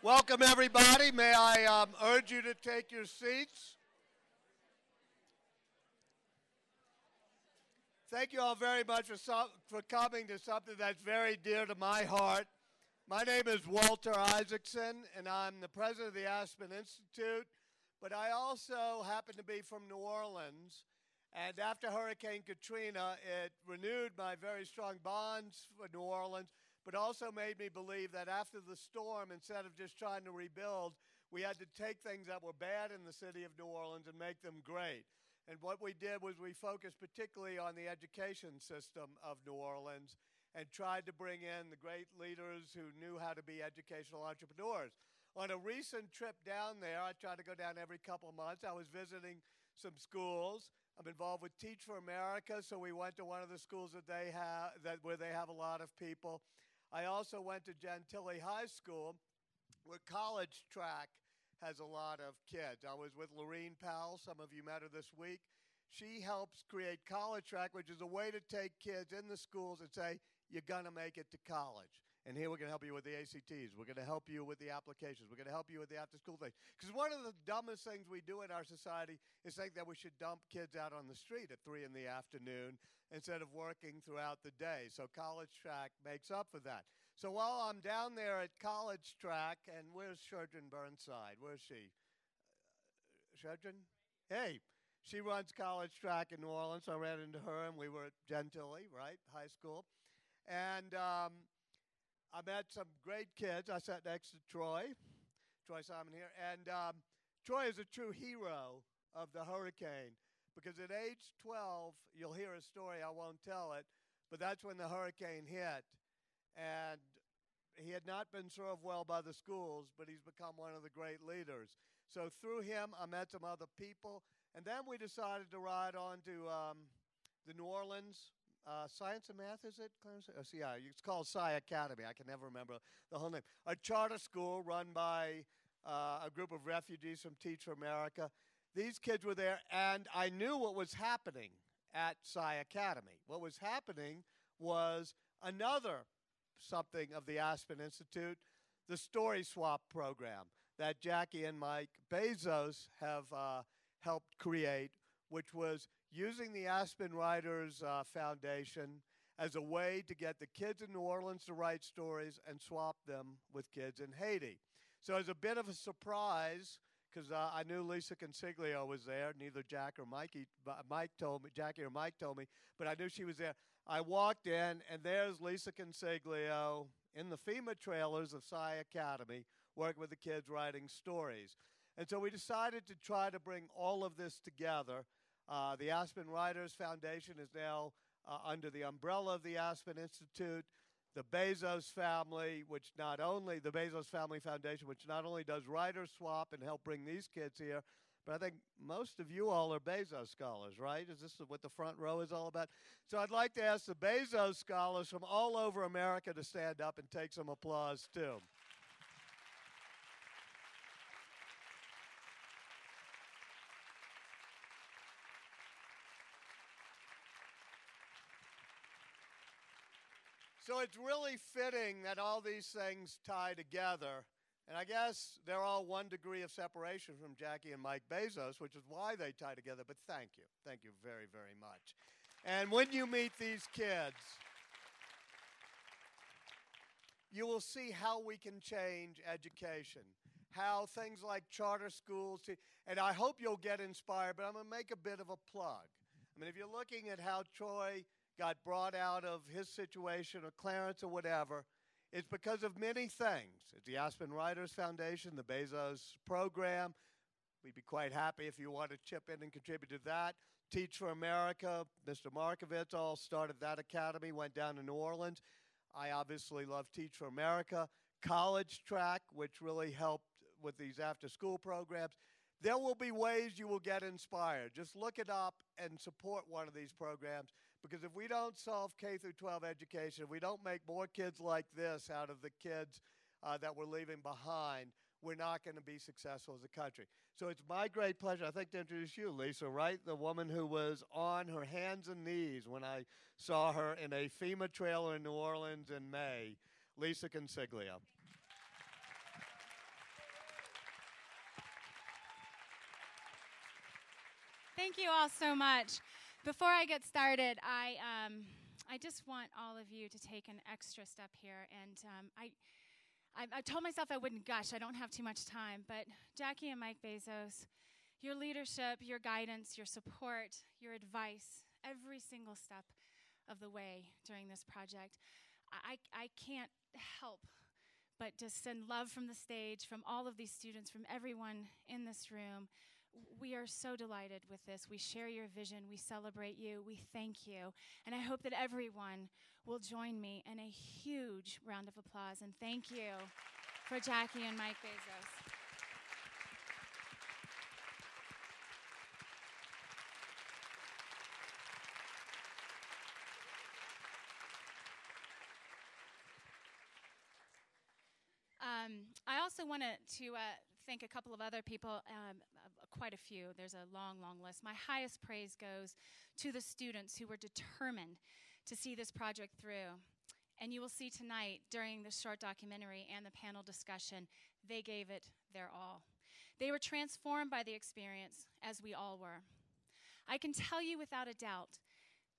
Welcome, everybody. May I urge you to take your seats? Thank you all very much for coming to something that's very dear to my heart. My name is Walter Isaacson, and I'm the president of the Aspen Institute, but I also happen to be from New Orleans. And after Hurricane Katrina, it renewed my very strong bonds for New Orleans, but also made me believe that after the storm, instead of just trying to rebuild, we had to take things that were bad in the city of New Orleans and make them great. And what we did was we focused particularly on the education system of New Orleans and tried to bring in the great leaders who knew how to be educational entrepreneurs. On a recent trip down there, I try to go down every couple of months. I was visiting some schools. I'm involved with Teach for America, so we went to one of the schools that they have where they have a lot of people. I also went to Gentilly High School, where college track has a lot of kids. I was with Lorene Powell. Some of you met her this week. She helps create college track, which is a way to take kids in the schools and say, you're going to make it to college. And here we're going to help you with the ACTs. We're going to help you with the applications. We're going to help you with the after-school thing. Because one of the dumbest things we do in our society is think that we should dump kids out on the street at 3 in the afternoon instead of working throughout the day. So college track makes up for that. So while I'm down there at college track, and where's Sherdrin Burnside? Where's she? Sherdrin? Hey, she runs college track in New Orleans. So I ran into her, and we were at Gentilly, right, high school. And I met some great kids. I sat next to Troy Simon here. And Troy is a true hero of the hurricane because at age 12, you'll hear a story, I won't tell it, but that's when the hurricane hit. And he had not been served well by the schools, but he's become one of the great leaders. So through him, I met some other people. And then we decided to ride on to the New Orleans Science and Math, is it? Yeah, it's called Sci Academy. I can never remember the whole name. A charter school run by a group of refugees from Teach for America. These kids were there, and I knew what was happening at Sci Academy. What was happening was another something of the Aspen Institute, the Story Swap program that Jackie and Mike Bezos have helped create, which was using the Aspen Writers Foundation as a way to get the kids in New Orleans to write stories and swap them with kids in Haiti. So as a bit of a surprise, because I knew Lisa Consiglio was there, neither Jackie or Mike told me, but I knew she was there. I walked in, and there's Lisa Consiglio in the FEMA trailers of Sci Academy, working with the kids writing stories. And so we decided to try to bring all of this together. The Aspen Writers Foundation is now under the umbrella of the Aspen Institute. The Bezos family, the Bezos Family Foundation, which not only does Writers Swap and help bring these kids here, but I think most of you all are Bezos scholars, right? Is this what the front row is all about? So I'd like to ask the Bezos scholars from all over America to stand up and take some applause, too. So it's really fitting that all these things tie together. And I guess they're all 1 degree of separation from Jackie and Mike Bezos, which is why they tie together. But thank you. Thank you very, very much. And when you meet these kids, you will see how we can change education, how things like charter schools, and I hope you'll get inspired, but I'm going to make a bit of a plug. I mean, if you're looking at how Troy got brought out of his situation, or Clarence, or whatever, it's because of many things. It's the Aspen Writers Foundation, the Bezos program. We'd be quite happy if you want to chip in and contribute to that. Teach for America, Mr. Markovitz all started that academy, went down to New Orleans. I obviously love Teach for America. College Track, which really helped with these after-school programs. There will be ways you will get inspired. Just look it up and support one of these programs, because if we don't solve K through 12 education, if we don't make more kids like this out of the kids that we're leaving behind, we're not going to be successful as a country. So it's my great pleasure, I think, to introduce you, Lisa, right? The woman who was on her hands and knees when I saw her in a FEMA trailer in New Orleans in May, Lisa Consiglio. Thank you all so much. Before I get started, I just want all of you to take an extra step here. And I told myself I wouldn't gush. I don't have too much time. But Jackie and Mike Bezos, your leadership, your guidance, your support, your advice, every single step of the way during this project, I can't help but just send love from the stage, from all of these students, from everyone in this room. We are so delighted with this. We share your vision. We celebrate you. We thank you. And I hope that everyone will join me in a huge round of applause. And thank you for Jackie and Mike Bezos. I also want to thank a couple of other people, quite a few. There's a long, long list. My highest praise goes to the students who were determined to see this project through. And you will see tonight, during the short documentary and the panel discussion, they gave it their all. They were transformed by the experience, as we all were. I can tell you without a doubt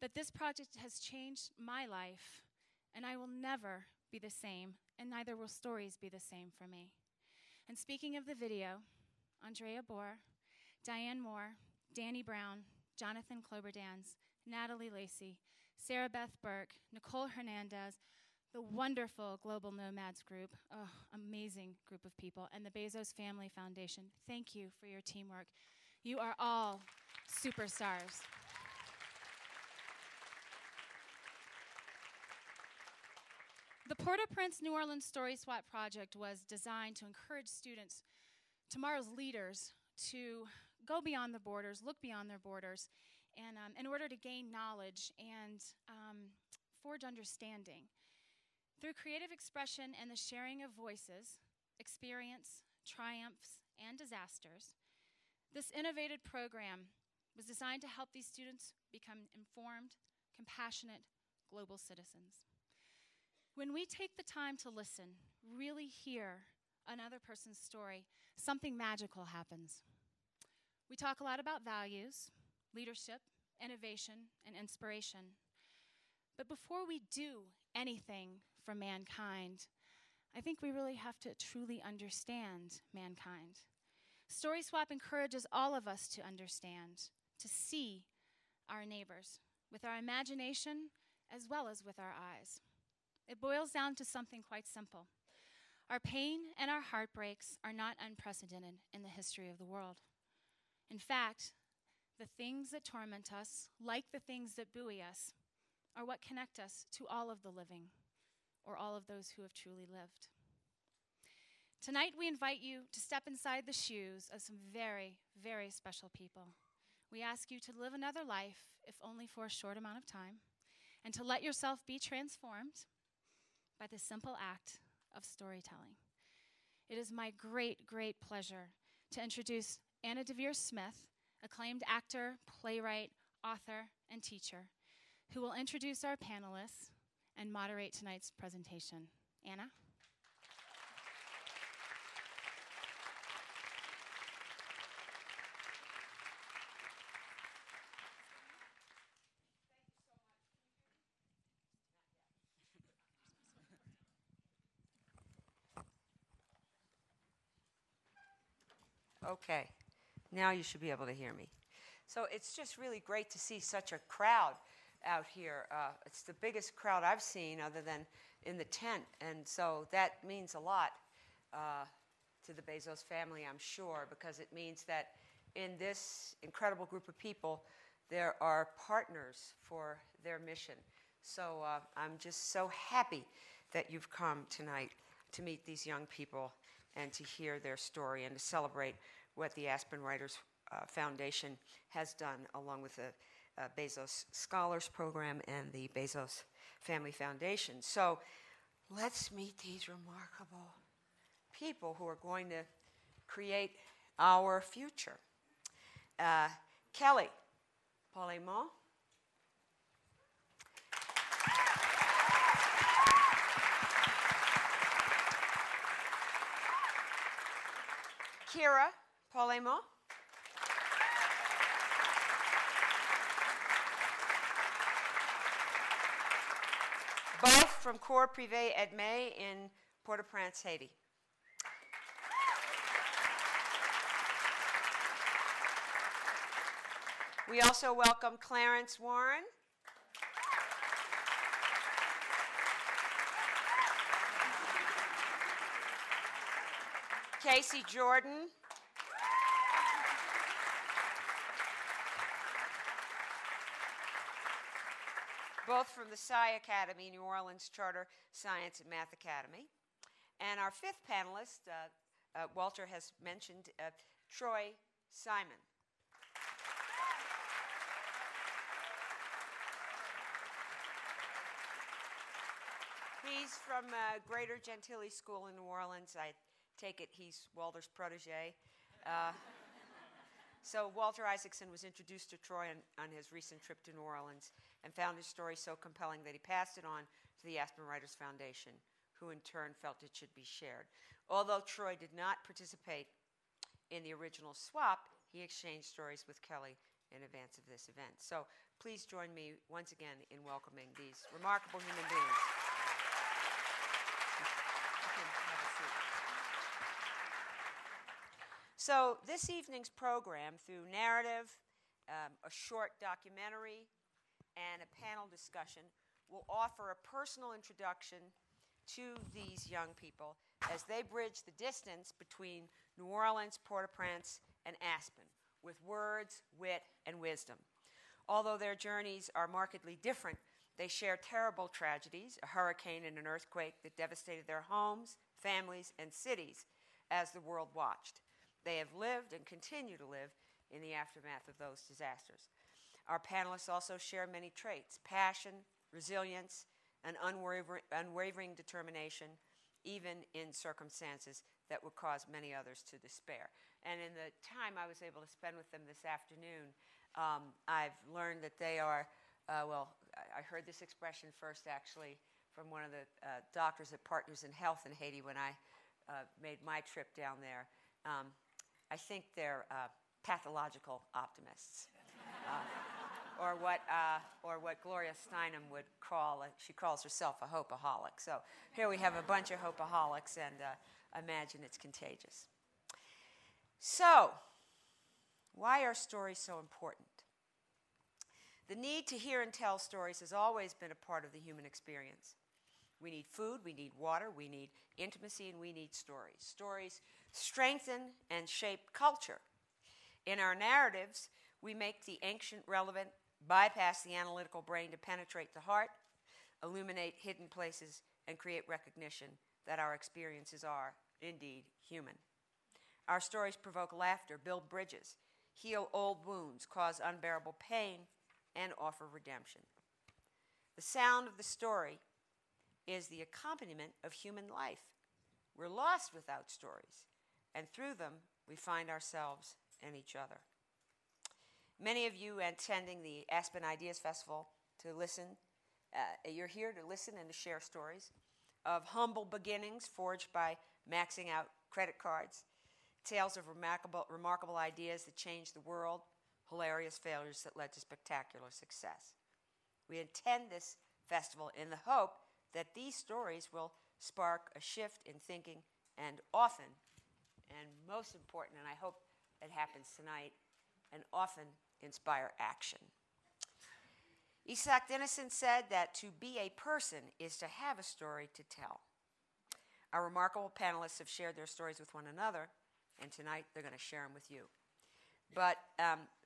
that this project has changed my life, and I will never be the same, and neither will stories be the same for me. And speaking of the video, Andrea Bohr, Diane Moore, Danny Brown, Jonathan Cloberdans, Natalie Lacey, Sarah Beth Burke, Nicole Hernandez, the wonderful Global Nomads group, amazing group of people, and the Bezos Family Foundation, thank you for your teamwork. You are all superstars. The Port-au-Prince New Orleans Story Swap Project was designed to encourage students, tomorrow's leaders, to go beyond the borders, look beyond their borders, and in order to gain knowledge and forge understanding. Through creative expression and the sharing of voices, experience, triumphs, and disasters, this innovative program was designed to help these students become informed, compassionate, global citizens. When we take the time to listen, really hear another person's story, something magical happens. We talk a lot about values, leadership, innovation, and inspiration. But before we do anything for mankind, I think we really have to truly understand mankind. Story Swap encourages all of us to understand, to see our neighbors with our imagination as well as with our eyes. It boils down to something quite simple. Our pain and our heartbreaks are not unprecedented in the history of the world. In fact, the things that torment us, like the things that buoy us, are what connect us to all of the living, or all of those who have truly lived. Tonight, we invite you to step inside the shoes of some very, very special people. We ask you to live another life, if only for a short amount of time, and to let yourself be transformed by the simple act of storytelling. It is my great, great pleasure to introduce Anna Deveare Smith, acclaimed actor, playwright, author, and teacher, who will introduce our panelists and moderate tonight's presentation. Anna? Okay, now you should be able to hear me. So it's just really great to see such a crowd out here. It's the biggest crowd I've seen other than in the tent, and so that means a lot to the Bezos family, I'm sure, because it means that in this incredible group of people, there are partners for their mission. So I'm just so happy that you've come tonight to meet these young people and to hear their story and to celebrate what the Aspen Writers Foundation has done, along with the Bezos Scholars Program and the Bezos Family Foundation. So let's meet these remarkable people who are going to create our future. Kelly Paulemont. Kira Paulemont. from Cours Privé et May in Port-au-Prince, Haiti. We also welcome Clarence Warren. Casey Jordan. Both from the Sci Academy, New Orleans Charter Science and Math Academy. And our fifth panelist, Walter has mentioned, Troy Simon. He's from Greater Gentilly School in New Orleans. I take it he's Walter's protege. So Walter Isaacson was introduced to Troy on his recent trip to New Orleans and found his story so compelling that he passed it on to the Aspen Writers Foundation, who in turn felt it should be shared. Although Troy did not participate in the original swap, he exchanged stories with Kelly in advance of this event. So please join me once again in welcoming these remarkable human beings. So this evening's program, through narrative, a short documentary, and a panel discussion, will offer a personal introduction to these young people as they bridge the distance between New Orleans, Port-au-Prince, and Aspen with words, wit, and wisdom. Although their journeys are markedly different, they share terrible tragedies, a hurricane and an earthquake that devastated their homes, families, and cities as the world watched. They have lived and continue to live in the aftermath of those disasters. Our panelists also share many traits: passion, resilience, and unwavering determination, even in circumstances that would cause many others to despair. And in the time I was able to spend with them this afternoon, I've learned that they are, I heard this expression first actually from one of the doctors at Partners in Health in Haiti when I made my trip down there. I think they're pathological optimists, or what Gloria Steinem would call. She calls herself a hopeaholic. So here we have a bunch of hopeaholics, and imagine it's contagious. So, why are stories so important? The need to hear and tell stories has always been a part of the human experience. We need food, we need water, we need intimacy, and we need stories. Stories strengthen and shape culture. In our narratives, we make the ancient relevant, bypass the analytical brain to penetrate the heart, illuminate hidden places, and create recognition that our experiences are, indeed, human. Our stories provoke laughter, build bridges, heal old wounds, cause unbearable pain, and offer redemption. The sound of the story is the accompaniment of human life. We're lost without stories, and through them, we find ourselves and each other. Many of you attending the Aspen Ideas Festival to listen, you're here to listen and to share stories of humble beginnings forged by maxing out credit cards, tales of remarkable ideas that changed the world, hilarious failures that led to spectacular success. We attend this festival in the hope that these stories will spark a shift in thinking and often, and most important, and I hope it happens tonight, and often inspire action. Isaacson said that to be a person is to have a story to tell. Our remarkable panelists have shared their stories with one another, and tonight they're going to share them with you. But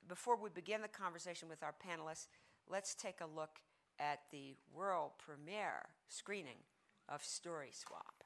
before we begin the conversation with our panelists, let's take a look at the world premiere screening of Story Swap.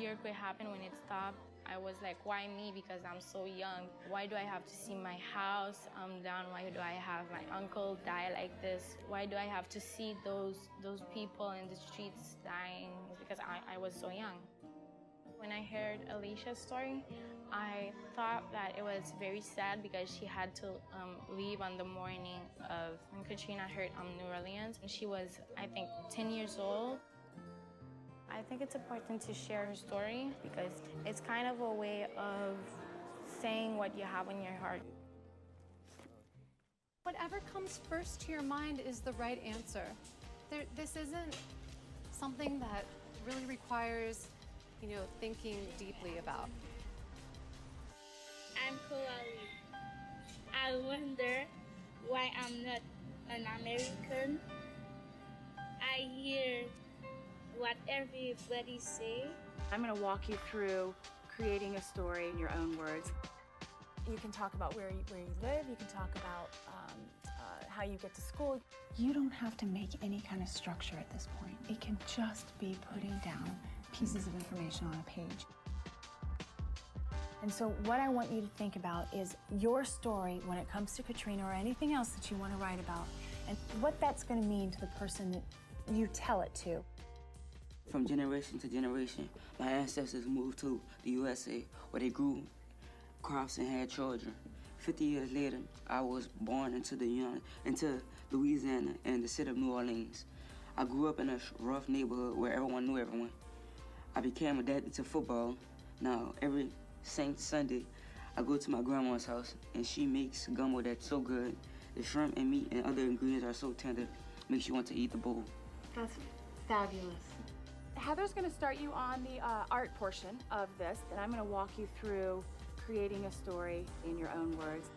the earthquake happened, when it stopped, I was like, why me? Because I'm so young. Why do I have to see my house down? Why do I have my uncle die like this? Why do I have to see those people in the streets dying? It's because I was so young. When I heard Alicia's story, I thought that it was very sad because she had to leave on the morning of when Katrina hit New Orleans. And she was, I think, 10 years old. I think it's important to share her story because it's kind of a way of saying what you have in your heart. Whatever comes first to your mind is the right answer. This isn't something that really requires, thinking deeply about. I'm Coralie. I wonder why I'm not an American. I hear what everybody say. I'm going to walk you through creating a story in your own words. You can talk about where you live. You can talk about how you get to school. You don't have to make any kind of structure at this point. It can just be putting down pieces of information on a page. And so what I want you to think about is your story when it comes to Katrina or anything else that you want to write about, and what that's going to mean to the person that you tell it to. From generation to generation, my ancestors moved to the USA where they grew crops and had children. 50 years later, I was born into Louisiana and the city of New Orleans. I grew up in a rough neighborhood where everyone knew everyone. I became addicted to football. Now, every Sunday, I go to my grandma's house and she makes gumbo that's so good. The shrimp and meat and other ingredients are so tender, makes you want to eat the bowl. That's fabulous. Heather's going to start you on the art portion of this, and I'm going to walk you through creating a story in your own words.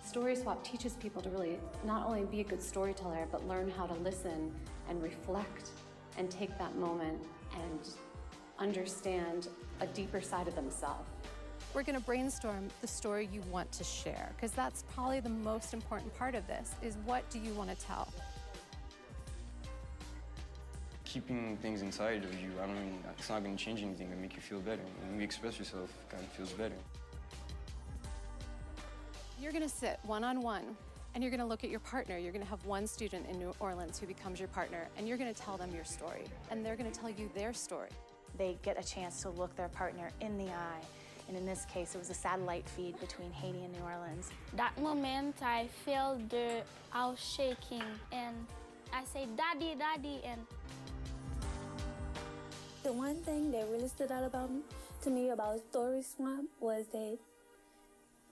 Story Swap teaches people to really not only be a good storyteller, but learn how to listen and reflect and take that moment and understand a deeper side of themselves. We're going to brainstorm the story you want to share, because that's probably the most important part of this, is what do you want to tell? Keeping things inside of you, it's not going to change anything. It'll make you feel better. When you express yourself, it kind of feels better. You're going to sit one-on-one, and you're going to look at your partner. You're going to have one student in New Orleans who becomes your partner, and you're going to tell them your story, and they're going to tell you their story. They get a chance to look their partner in the eye, and in this case, it was a satellite feed between Haiti and New Orleans. That moment, I felt the house shaking, and I say, "Daddy, Daddy," and the one thing that really stood out to me about Story Swap was that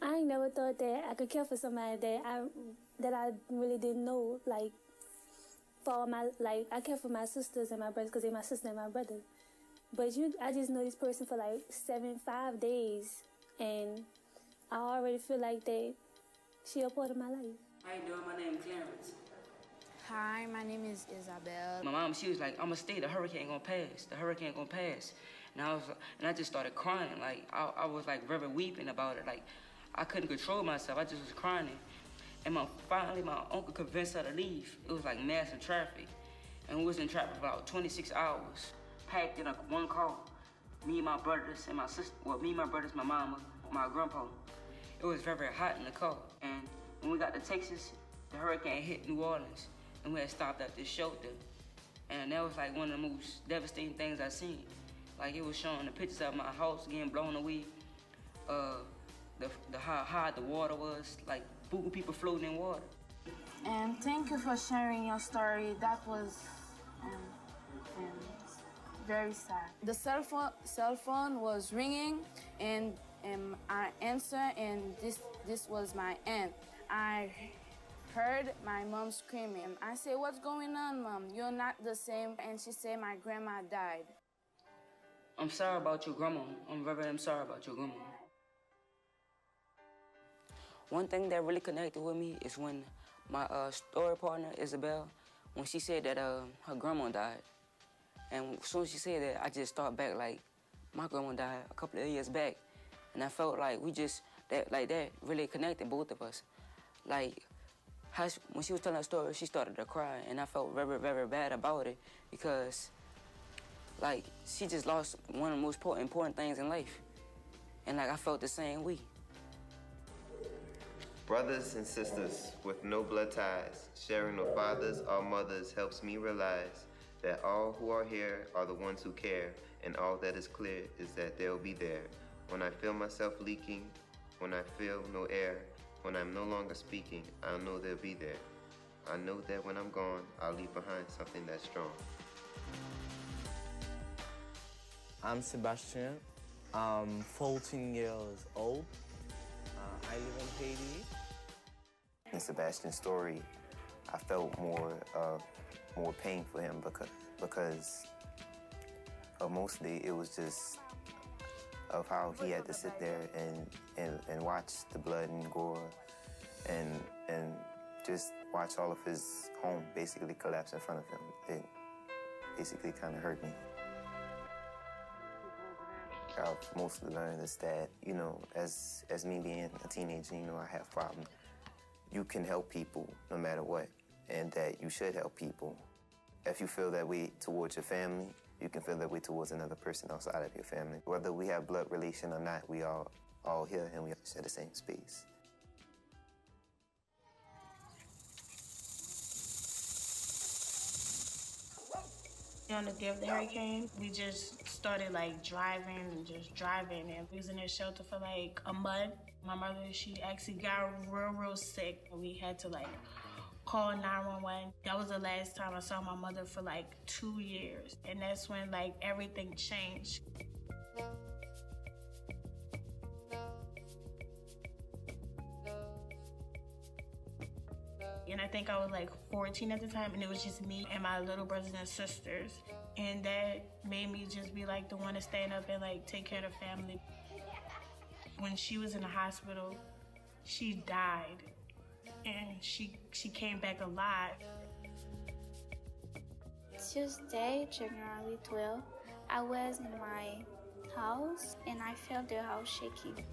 I never thought that I could care for somebody that I really didn't know. Like, I care for my sisters and my brothers because they're my sister and my brother. But I just know this person for like 5 days, and I already feel like she a part of my life. How you doing? My name is Clarence. Hi, my name is Isabel. My mom, she was like, "I'm gonna stay. The hurricane gonna pass. The hurricane gonna pass." And I just started crying. Like I was like very weeping about it. Like I couldn't control myself. I just was crying. And finally, my uncle convinced her to leave. It was like massive traffic, and we was in traffic for about 26 hours, packed in one car. Me and my brothers and my sister. Well, me and my brothers, my mama, my grandpa. It was very, very hot in the car. And when we got to Texas, the hurricane hit New Orleans. And we had stopped at this shelter. And that was like one of the most devastating things I've seen. Like it was showing the pictures of my house getting blown away, how high the water was, like people floating in water. And thank you for sharing your story. That was very sad. The cell phone was ringing, and I answered, and this was my aunt. I heard my mom screaming. I said, "What's going on, Mom? You're not the same." And she said, "My grandma died." I'm sorry about your grandma. I'm sorry about your grandma. One thing that really connected with me is when my story partner, Isabel, when she said that her grandma died. And as soon as she said that, I just thought back, like, my grandma died a couple of years back. And I felt like that really connected both of us. Like, when she was telling her story, she started to cry, and I felt very, very bad about it because like, she just lost one of the most important things in life. And, like, I felt the same way. Brothers and sisters with no blood ties, sharing no fathers or mothers helps me realize that all who are here are the ones who care, and all that is clear is that they'll be there. When I feel myself leaking, when I feel no air, when I'm no longer speaking, I know they'll be there. I know that when I'm gone, I'll leave behind something that's strong. I'm Sebastian. I'm 14 years old. I live in Haiti. In Sebastian's story, I felt more pain for him because mostly it was just of how he had to sit there and watch the blood and gore and just watch all of his home basically collapse in front of him. It basically kind of hurt me. I've mostly learned is that, you know, as me being a teenager, you know, I have problems. You can help people no matter what, and that you should help people. If you feel that way towards your family, you can feel that way towards another person outside of your family. Whether we have blood relation or not, we are all here and we share the same space. On the day of the hurricane, we just started like driving, and we was in a shelter for like a month. My mother, she actually got real sick, and we had to like call 911. That was the last time I saw my mother for like 2 years, and that's when like everything changed. And I think I was like 14 at the time, and it was just me and my little brothers and sisters. And that made me just be like the one to stand up and like take care of the family. When she was in the hospital, she died, and she came back alive. Tuesday, January 12th, I was in my house and I felt the house shaking.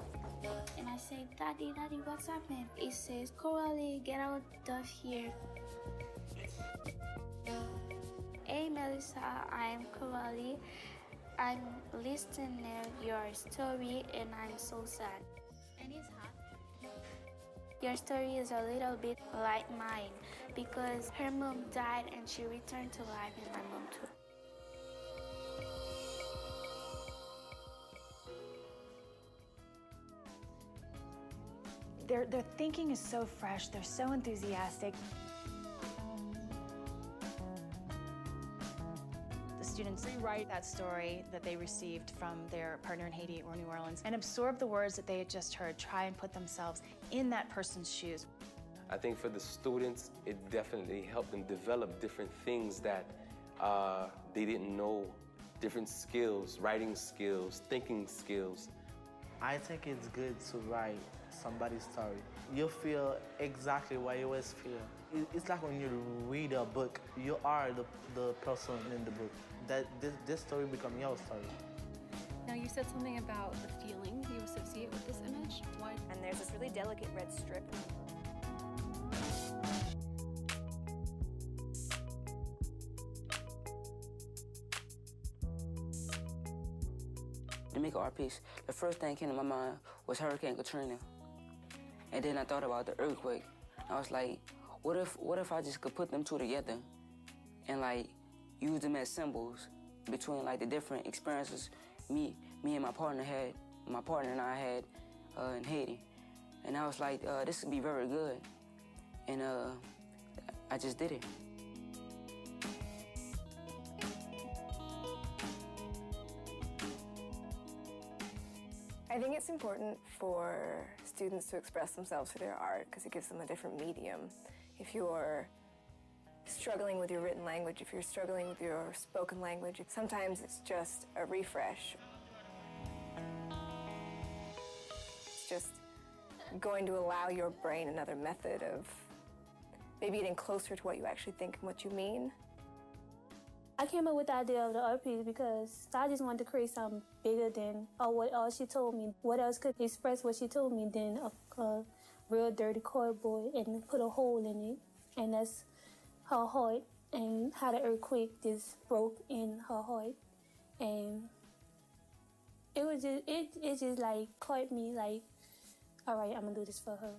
And I said, Daddy, what's happening? It says, Coralie, get out of here. Hey, Melissa, I'm Coralie. I'm listening to your story and I'm so sad. And it's hot. Your story is a little bit like mine because her mom died and she returned to life, and my mom too. Their thinking is so fresh, they're so enthusiastic. The students rewrite that story that they received from their partner in Haiti or New Orleans and absorb the words that they had just heard, try and put themselves in that person's shoes. I think for the students, it definitely helped them develop different things that they didn't know, different skills, writing skills, thinking skills. I think it's good to write somebody's story. You feel exactly what you always feel. It's like when you read a book, you are the person in the book. That this story becomes your story. Now, you said something about the feeling you associate with this image. Why? And there's this really delicate red strip. To make an art piece, the first thing that came to my mind was Hurricane Katrina. And then I thought about the earthquake. I was like, what if I just could put them two together and like use them as symbols between like the different experiences me and my partner and I had in Haiti. And I was like, this would be very good. And I just did it. I think it's important for students to express themselves through their art because it gives them a different medium. If you're struggling with your written language, if you're struggling with your spoken language, sometimes it's just a refresh. It's just going to allow your brain another method of maybe getting closer to what you actually think and what you mean. I came up with the idea of the art piece because I just wanted to create something bigger than what all she told me. What else could express what she told me than a real dirty cardboard and put a hole in it. And that's her heart and how the earthquake just broke in her heart. And it just like caught me like, all right, I'm gonna do this for her.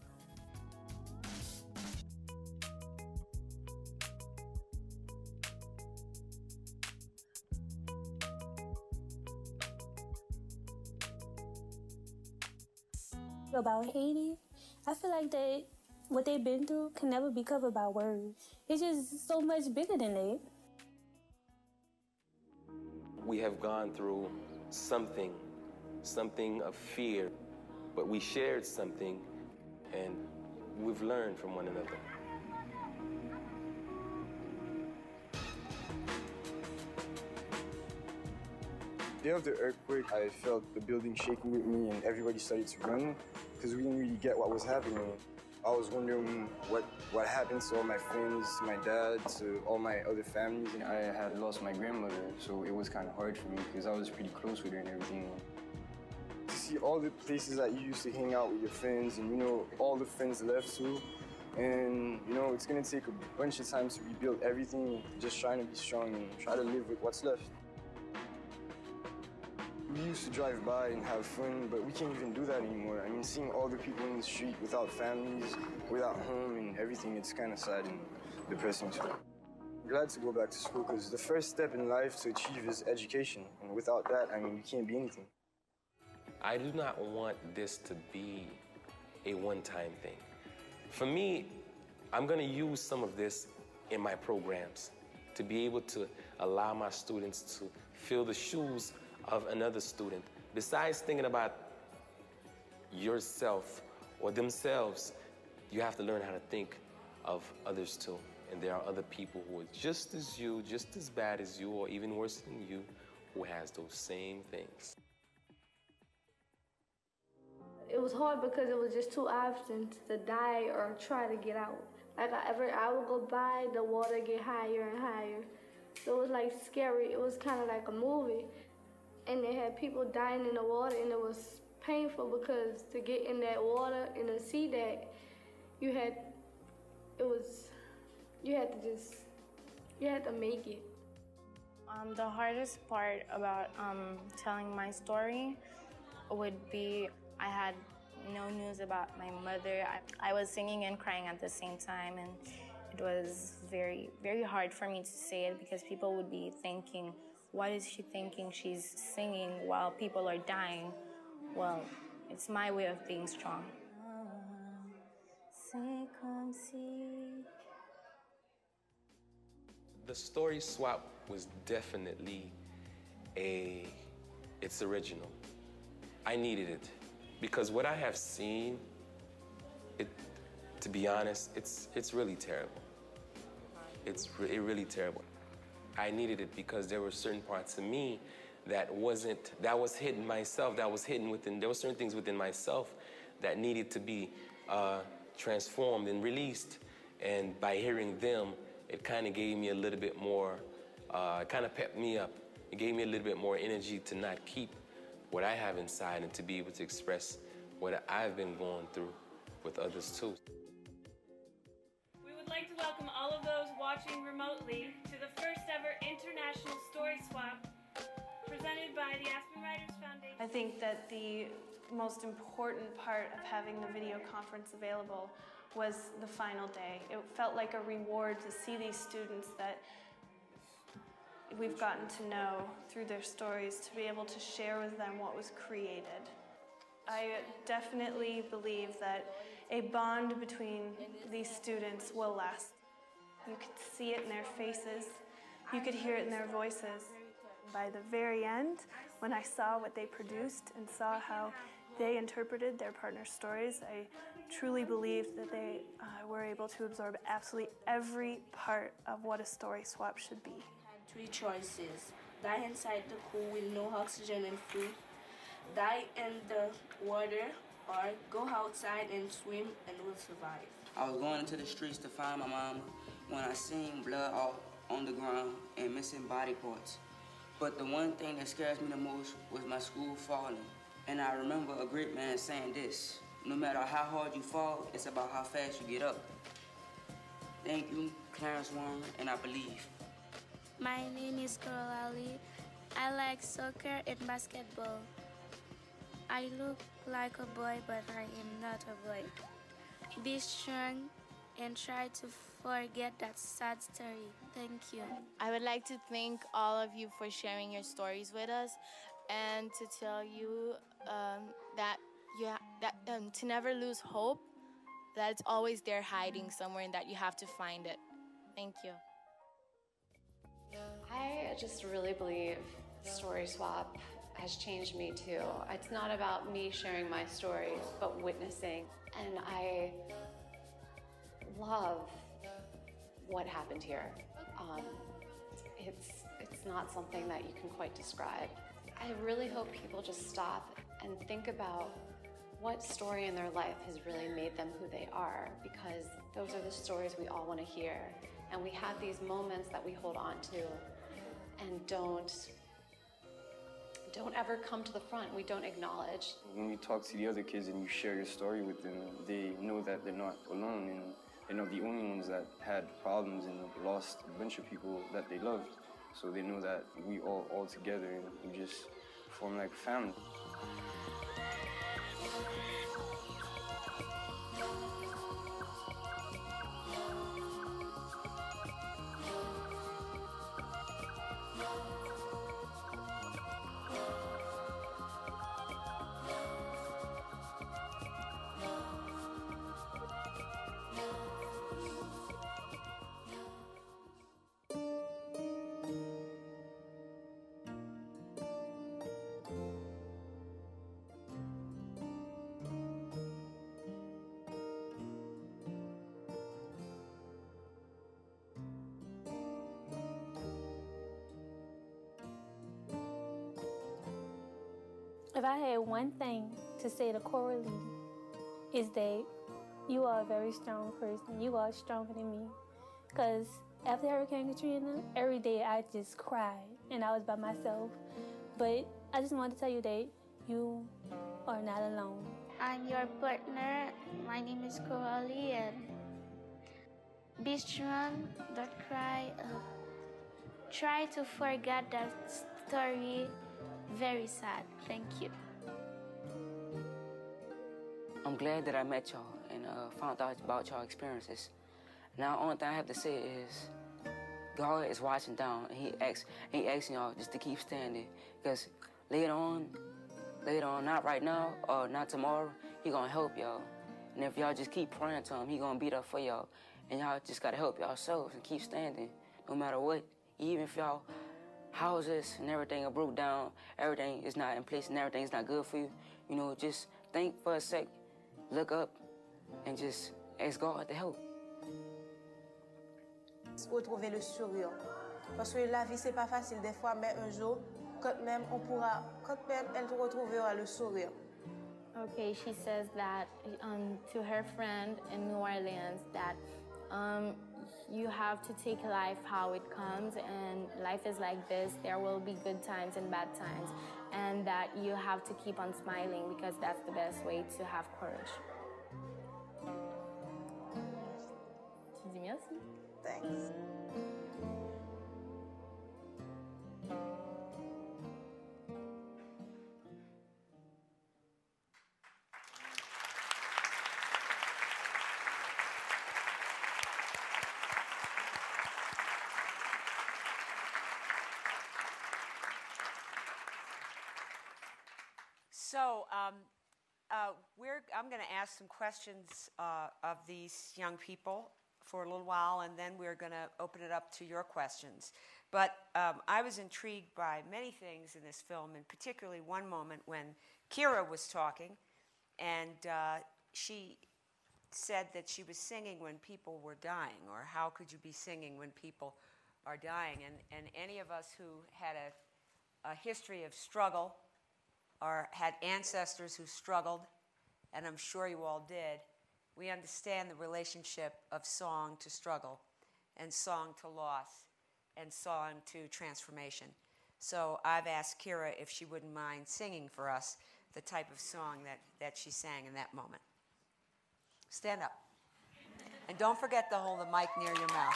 About Haiti, I feel like what they've been through can never be covered by words. It's just so much bigger than that. We have gone through something of fear, but we shared something, and we've learned from one another. The day of the earthquake, I felt the building shaking with me and everybody started to run because we didn't really get what was happening. I was wondering what happened to all my friends, my dad, to all my other families. And I had lost my grandmother, so it was kind of hard for me because I was pretty close with her and everything. To see all the places that you used to hang out with your friends and, all the friends left too. And, it's going to take a bunch of time to rebuild everything, just trying to be strong and try to live with what's left. We used to drive by and have fun, but we can't even do that anymore. I mean, seeing all the people in the street without families, without home and everything, it's kind of sad and depressing too. I'm glad to go back to school because the first step in life to achieve is education. And without that, I mean, you can't be anything. I do not want this to be a one-time thing. For me, I'm going to use some of this in my programs to be able to allow my students to fill the shoes of another student. Besides thinking about yourself or themselves, you have to learn how to think of others too. And there are other people who are just as you, just as bad as you, or even worse than you, who has those same things. It was hard because it was just two options, to die or try to get out. Like every hour go by, the water get higher and higher. So it was like scary. It was kind of like a movie. And they had people dying in the water, and it was painful because to get in that water and to see that, you had to make it. The hardest part about telling my story would be I had no news about my mother. I was singing and crying at the same time, and it was very, very hard for me to say it because people would be thinking, what is she thinking? She's singing while people are dying. Well, it's my way of being strong. The story swap was definitely it's original. I needed it because what I have seen, to be honest, it's really terrible. It's really terrible. I needed it because there were certain parts of me that was hidden myself, there were certain things within myself that needed to be transformed and released. And by hearing them, it kind of gave me a little bit more, it kind of pepped me up. It gave me a little bit more energy to not keep what I have inside and to be able to express what I've been going through with others too. We would like to welcome all of those watching remotely to the first ever International Story Swap presented by the Aspen Writers Foundation. I think that the most important part of having the video conference available was the final day. It felt like a reward to see these students that we've gotten to know through their stories, to be able to share with them what was created. I definitely believe that a bond between these students will last. You could see it in their faces. You could hear it in their voices. By the very end, when I saw what they produced and saw how they interpreted their partner's stories, I truly believed that they were able to absorb absolutely every part of what a story swap should be. Three choices: die inside the pool with no oxygen and food, die in the water, or go outside and swim and will survive. I was going into the streets to find my mama when I seen blood all on the ground and missing body parts. But the one thing that scares me the most was my school falling. And I remember a great man saying this: no matter how hard you fall, it's about how fast you get up. Thank you, Clarence Warren, and I believe. My name is Carol Ali. I like soccer and basketball. I look like a boy, but I am not a boy. Be strong and try to forget that sad story. Thank you. I would like to thank all of you for sharing your stories with us, and to tell you that to never lose hope, that it's always there hiding somewhere and that you have to find it. Thank you. I just really believe Story Swap has changed me too. It's not about me sharing my story, but witnessing. And I love what happened here. It's not something that you can quite describe. I really hope people just stop and think about what story in their life has really made them who they are, because those are the stories we all want to hear. And we have these moments that we hold on to and don't ever come to the front. We don't acknowledge. When you talk to the other kids and you share your story with them, they know that they're not alone, and they're not the only ones that had problems and lost a bunch of people that they loved. So they know that we all together, and we just form like a family. If I had one thing to say to Coralie, is that you are a very strong person. You are stronger than me. Because after Hurricane Katrina, every day I just cried and I was by myself. But I just wanted to tell you that you are not alone. I'm your partner. My name is Coralie, and be strong, don't cry. Try to forget that story. Very sad. Thank you. I'm glad that I met y'all and found out about y'all experiences. Now, the only thing I have to say is, God is watching down, and He asking y'all just to keep standing, because later on, not right now or not tomorrow, He gonna help y'all. And if y'all just keep praying to Him, He gonna be there for y'all. And y'all just gotta help yourselves and keep standing, no matter what. Even if y'all houses and everything are broke down, everything is not in place and everything is not good for you, you know, just think for a sec, look up, and just ask God to help. Retrouver le sourire. Parce que la vie, c'est pas facile des fois, mais un jour, quand même elle retrouvera le sourire. Okay, she says that to her friend in New Orleans that you have to take life how it comes, and life is like this. There will be good times and bad times, and that you have to keep on smiling because that's the best way to have courage. Tu dis merci? Thanks. So I'm going to ask some questions of these young people for a little while, and then we're going to open it up to your questions. But I was intrigued by many things in this film, and particularly one moment when Kira was talking, and she said that she was singing when people were dying, or how could you be singing when people are dying? And any of us who had a history of struggle or had ancestors who struggled, and I'm sure you all did, we understand the relationship of song to struggle, and song to loss, and song to transformation. So I've asked Kira if she wouldn't mind singing for us the type of song that she sang in that moment. Stand up. And don't forget to hold the mic near your mouth.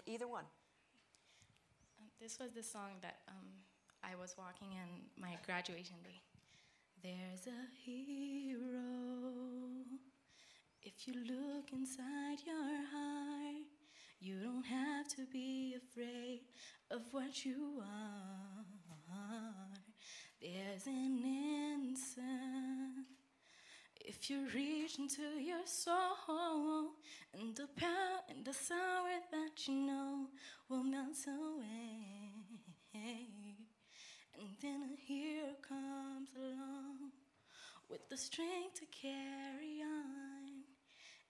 either one. This was the song that I was walking in my graduation day. There's a hero. If you look inside your heart, you don't have to be afraid of what you are. There's an answer. If you reach into your soul, and the power and the sorrow that you know will melt away. And then a hero comes along with the strength to carry on.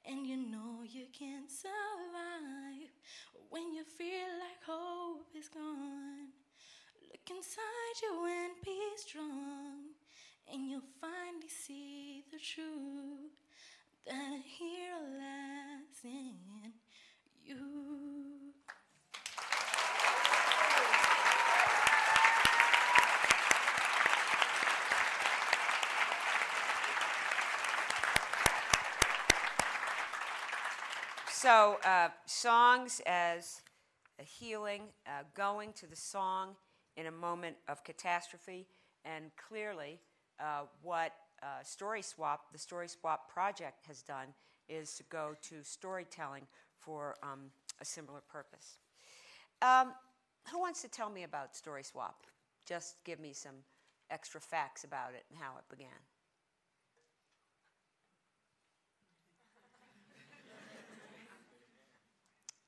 And you know you can't survive when you feel like hope is gone. Look inside you and be strong, and you'll finally see the truth that a hero lies in you. So, songs as a healing, going to the song in a moment of catastrophe, and clearly what Story Swap, the Story Swap project has done is to go to storytelling for a similar purpose. Who wants to tell me about Story Swap? Just give me some extra facts about it and how it began.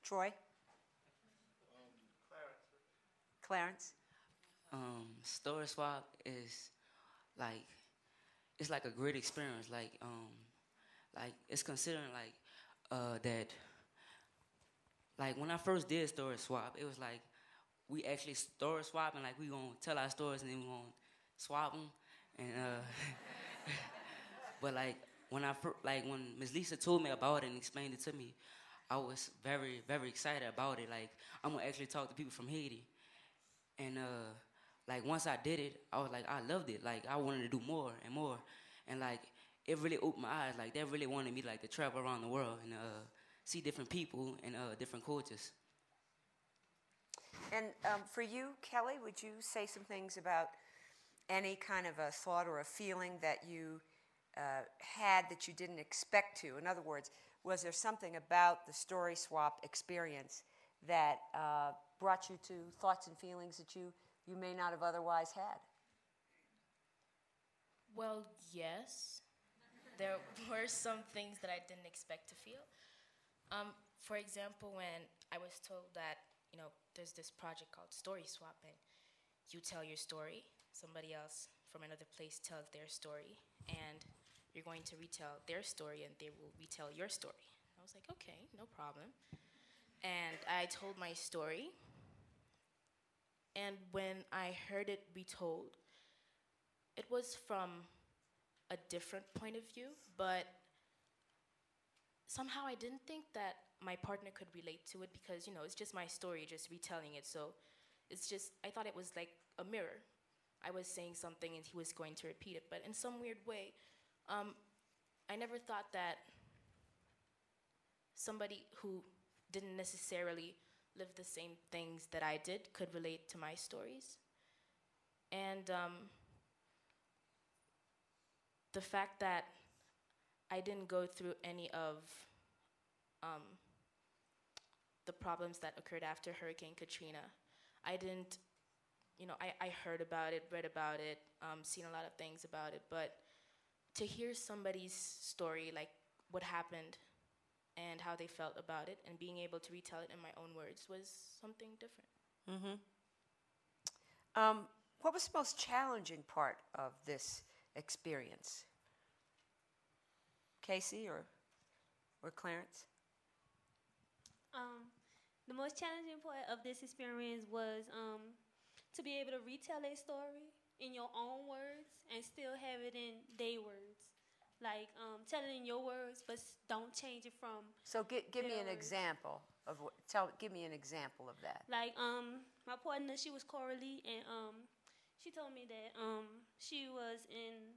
Troy? Clarence? Story Swap is like, it's like a great experience. Like it's considering that. Like when I first did Story Swap, it was like we actually story swap and like we gonna tell our stories and then we gonna swap them. And but like when when Ms. Lisa told me about it and explained it to me, I was very, very excited about it. Like I'm gonna actually talk to people from Haiti. And like once I did it, I was like, I loved it. Like I wanted to do more and more. And like it really opened my eyes. Like they really wanted me like to travel around the world and see different people and different cultures. And for you, Kelly, would you say some things about any kind of a thought or a feeling that you had that you didn't expect to? In other words, was there something about the Story Swap experience that brought you to thoughts and feelings that you may not have otherwise had? Well, yes. There were some things that I didn't expect to feel. For example, when I was told that, there's this project called Story Swap, and you tell your story, somebody else from another place tells their story, and you're going to retell their story, and they will retell your story. I was like, okay, no problem. And I told my story, and when I heard it retold, it was from a different point of view, but somehow I didn't think that my partner could relate to it because, it's just my story, just retelling it. So I thought it was like a mirror. I was saying something and he was going to repeat it. But in some weird way, I never thought that somebody who didn't necessarily live the same things that I did could relate to my stories. And the fact that I didn't go through any of the problems that occurred after Hurricane Katrina. I didn't, I heard about it, read about it, seen a lot of things about it, but to hear somebody's story, like what happened and how they felt about it, and being able to retell it in my own words was something different. Mm-hmm. What was the most challenging part of this experience? Casey or Clarence? The most challenging part of this experience was to be able to retell a story in your own words and still have it in their words. Like, tell it in your words, but don't change it from. So give me an example of give me an example of that. Like, my partner, she was Coralie, and she told me that she was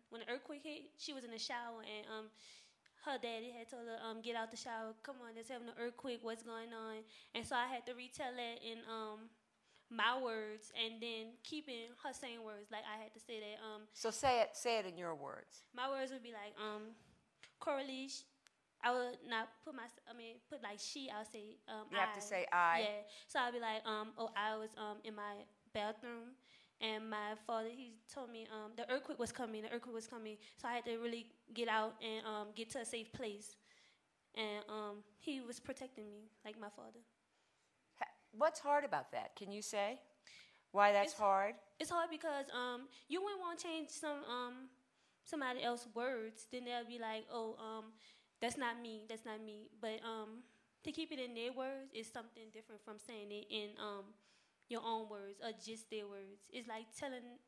when the earthquake hit, she was in the shower, and her daddy had told her, get out the shower. Come on, there's having an earthquake. What's going on? And so I had to retell that in my words, and then keeping her same words. Like I had to say that. So say it in your words. My words would be like, Coralie. I would not put put like she. I'll say You have to say I. Yeah. So I'll be like, I was in my bathroom, and my father, he told me the earthquake was coming. The earthquake was coming. So I had to really get out and get to a safe place, and he was protecting me like my father. What's hard about that? Can you say why that's hard? It's hard because you wouldn't want to change somebody else's words. Then they'll be like, that's not me. That's not me. But to keep it in their words is something different from saying it in your own words or just their words. It's like telling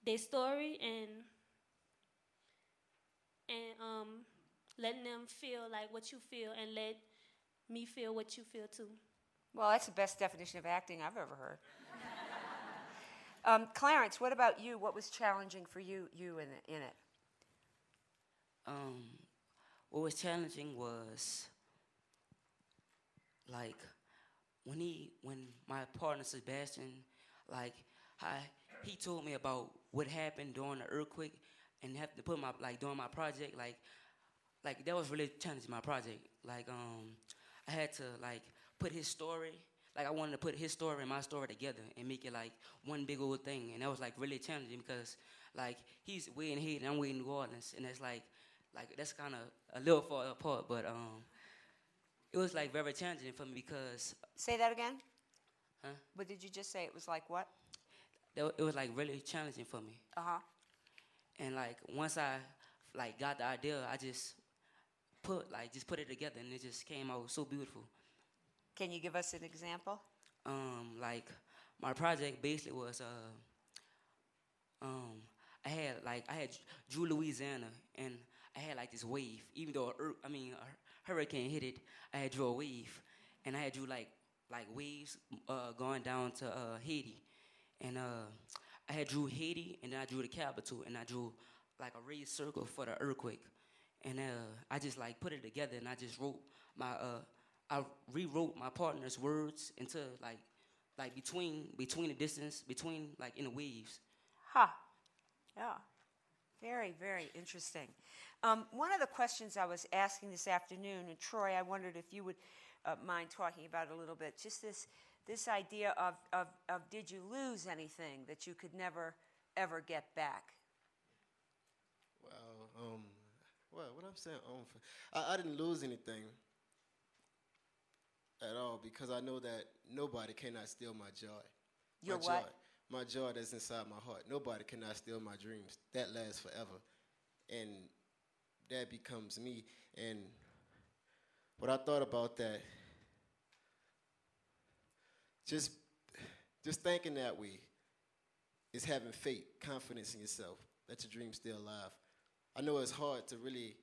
their story and letting them feel like what you feel and let me feel what you feel too. Well, that's the best definition of acting I've ever heard. Clarence, what about you? What was challenging for you in it? What was challenging was like when my partner Sebastian, like he told me about what happened during the earthquake and have to put my during my project like that was really challenging my project. Like I had to put his story. Like I wanted to put his story and my story together and make it like one big old thing, and that was like really challenging because like he's way in Haiti and I'm way in New Orleans, and that's like that's kind of a little far apart, but it was like very challenging for me because. Say that again. Huh? What did you just say? It was like what? It was like really challenging for me. And like once I got the idea, I just put it together, and it just came out so beautiful. Can you give us an example? Like my project basically was I had drew Louisiana, and I had like this wave. Even though a hurricane hit it, I had drew a wave, and I had drew like waves going down to Haiti, and I had drew Haiti, and then I drew the capital, and I drew like a raised circle for the earthquake, and I just like put it together, and I just wrote I rewrote my partner's words into like between the distance between like in the waves. Yeah. Very, very interesting. One of the questions I was asking this afternoon, and Troy, I wondered if you would mind talking about it a little bit, just this idea of did you lose anything that you could never, ever get back? Well, what I'm saying, I didn't lose anything at all because I know that nobody cannot steal my joy. Your my what? Joy. My joy that's inside my heart. Nobody cannot steal my dreams. That lasts forever. And that becomes me. And what I thought about that, just thinking that way is having faith, confidence in yourself, that your dream's still alive. I know it's hard to really,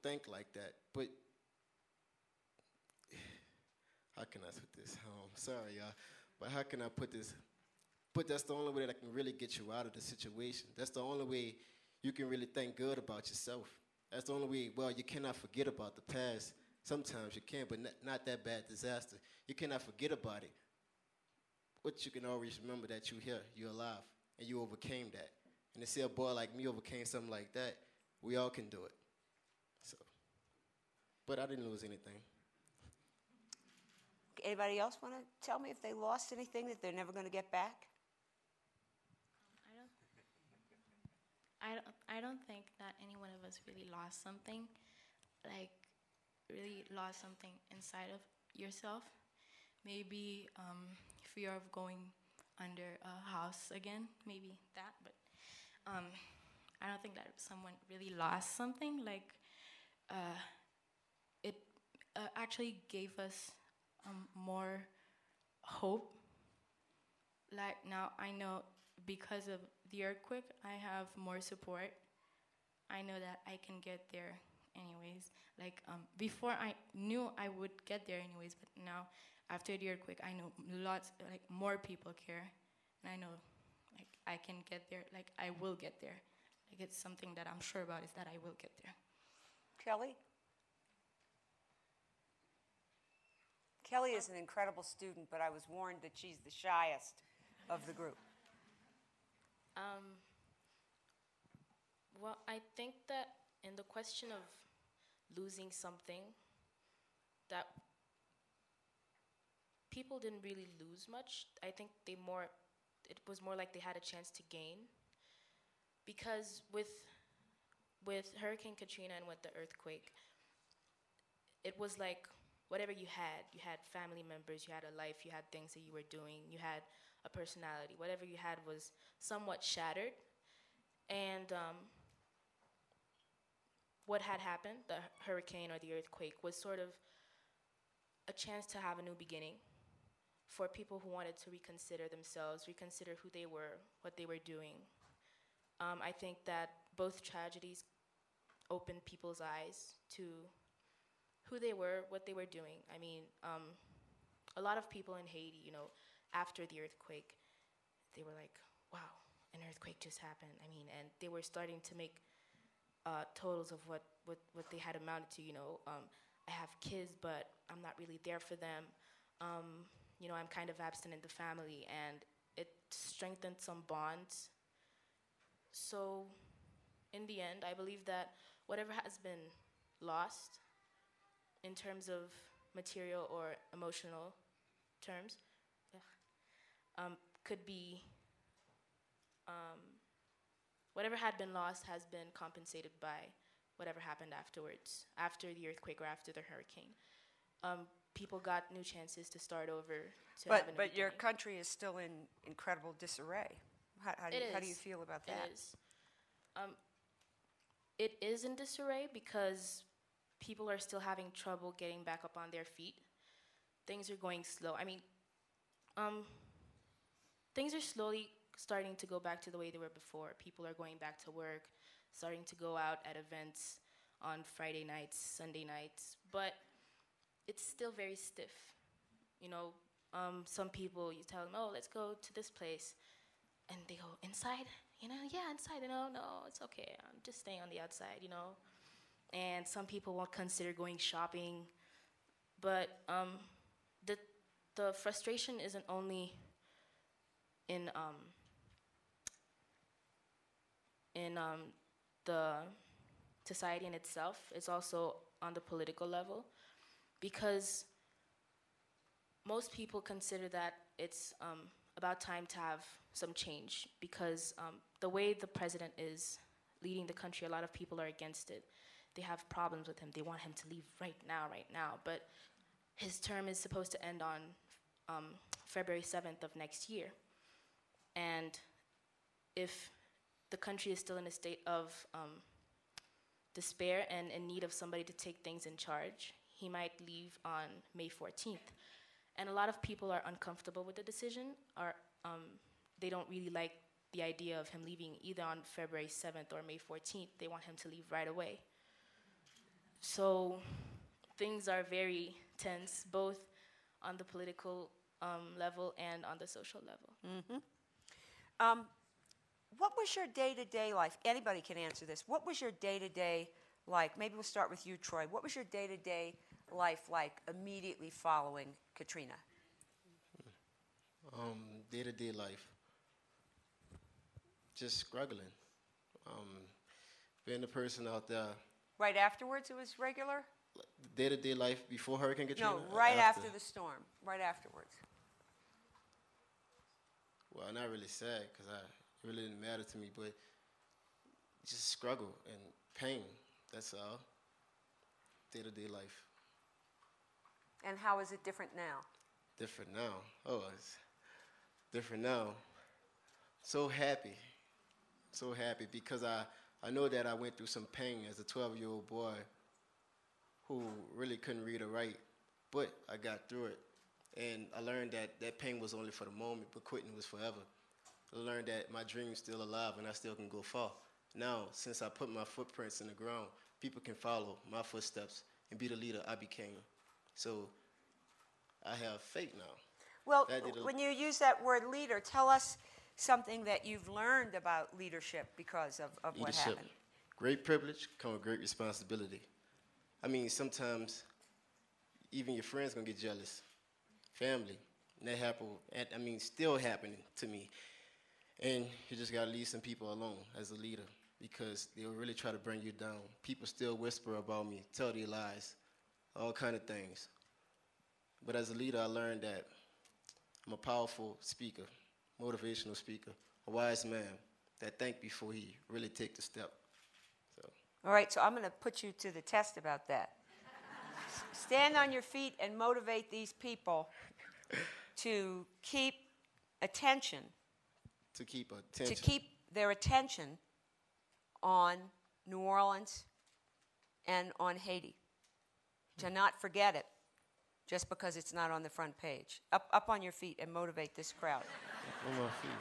think like that, but how can I put this? Sorry, y'all, but how can I put this? But that's the only way that I can really get you out of the situation. That's the only way you can really think good about yourself. That's the only way, you cannot forget about the past. Sometimes you can, but not that bad disaster. You cannot forget about it. But you can always remember that you're here, you're alive, and you overcame that. And to see a boy like me overcame something like that, we all can do it. So, but I didn't lose anything. Anybody else want to tell me if they lost anything that they're never going to get back? I don't think that any one of us really lost something, like really lost something inside of yourself. Maybe fear of going under a house again, maybe that, but I don't think that someone really lost something. Like it actually gave us more hope. Like now I know because of the earthquake, I have more support. I know that I can get there anyways. Like before I knew I would get there anyways, but now after the earthquake, I know more people care. And I know I can get there, I will get there. It's something that I'm sure about is that I will get there. Kelly? Kelly is an incredible student, but I was warned that she's the shyest of the group. Well, I think that in the question of losing something, that people didn't really lose much. I think it was more like they had a chance to gain. Because with Hurricane Katrina and with the earthquake, it was like whatever you had family members, you had a life, you had things that you were doing, you had a personality. Whatever you had was somewhat shattered. And what had happened, the hurricane or the earthquake, was sort of a chance to have a new beginning for people who wanted to reconsider themselves, reconsider who they were, what they were doing. I think that both tragedies opened people's eyes to who they were, what they were doing. I mean, a lot of people in Haiti, you know, after the earthquake, they were like, wow, an earthquake just happened. I mean, and they were starting to make totals of what they had amounted to, you know. I have kids, but I'm not really there for them. You know, I'm kind of absent in the family, and it strengthened some bonds. So, in the end, I believe that whatever has been lost in terms of material or emotional terms, could be, whatever had been lost has been compensated by whatever happened afterwards, after the earthquake or after the hurricane. People got new chances to start over. But your country is still in incredible disarray. How do you feel about that? It is. It is in disarray because people are still having trouble getting back up on their feet. Things are going slow. I mean, things are slowly starting to go back to the way they were before. People are going back to work, starting to go out at events on Friday nights, Sunday nights, but it's still very stiff. You know, some people, you tell them, oh, let's go to this place, and they go, inside? You know, yeah, inside. You know, no, it's okay. I'm just staying on the outside, you know. And some people won't consider going shopping, but the frustration isn't only in the society in itself. It's also on the political level, because most people consider that it's about time to have some change, because the way the president is leading the country, a lot of people are against it. They have problems with him. They want him to leave right now. But his term is supposed to end on February 7th of next year. And if the country is still in a state of despair and in need of somebody to take things in charge, he might leave on May 14th. And a lot of people are uncomfortable with the decision, or they don't really like the idea of him leaving either on February 7th or May 14th. They want him to leave right away. So things are very tense, both on the political level and on the social level. Mm-hmm. What was your day-to-day life? Anybody can answer this. What was your day-to-day like? Maybe we'll start with you, Troy. What was your day-to-day life like immediately following Katrina? Day-to-day life, just struggling. Being the person out there. Right afterwards, it was regular? Day-to-day life before Hurricane Katrina? No, right after the storm, right afterwards. Well, not really sad, because it really didn't matter to me, but just struggle and pain, that's all. Day-to-day life. And how is it different now? Different now? Oh, it's different now. So happy because I know that I went through some pain as a 12-year-old boy who really couldn't read or write, but I got through it. And I learned that pain was only for the moment, but quitting was forever. I learned that my dream's still alive and I still can go far. Now, since I put my footprints in the ground, people can follow my footsteps and be the leader I became. So I have faith now. Well, when you use that word leader, tell us something that you've learned about leadership because of what happened. Great privilege comes with great responsibility. I mean, sometimes even your friends gonna get jealous. Family. And that happened, I mean, still happening to me. And you just gotta leave some people alone as a leader because they'll really try to bring you down. People still whisper about me, tell their lies, all kind of things. But as a leader, I learned that I'm a powerful speaker, motivational speaker, a wise man that think before he really take the step. So. All right, so I'm going to put you to the test about that. Stand on your feet and motivate these people to keep attention. To keep attention. To keep their attention on New Orleans and on Haiti. To not forget it just because it's not on the front page. Up on your feet and motivate this crowd. On my feet.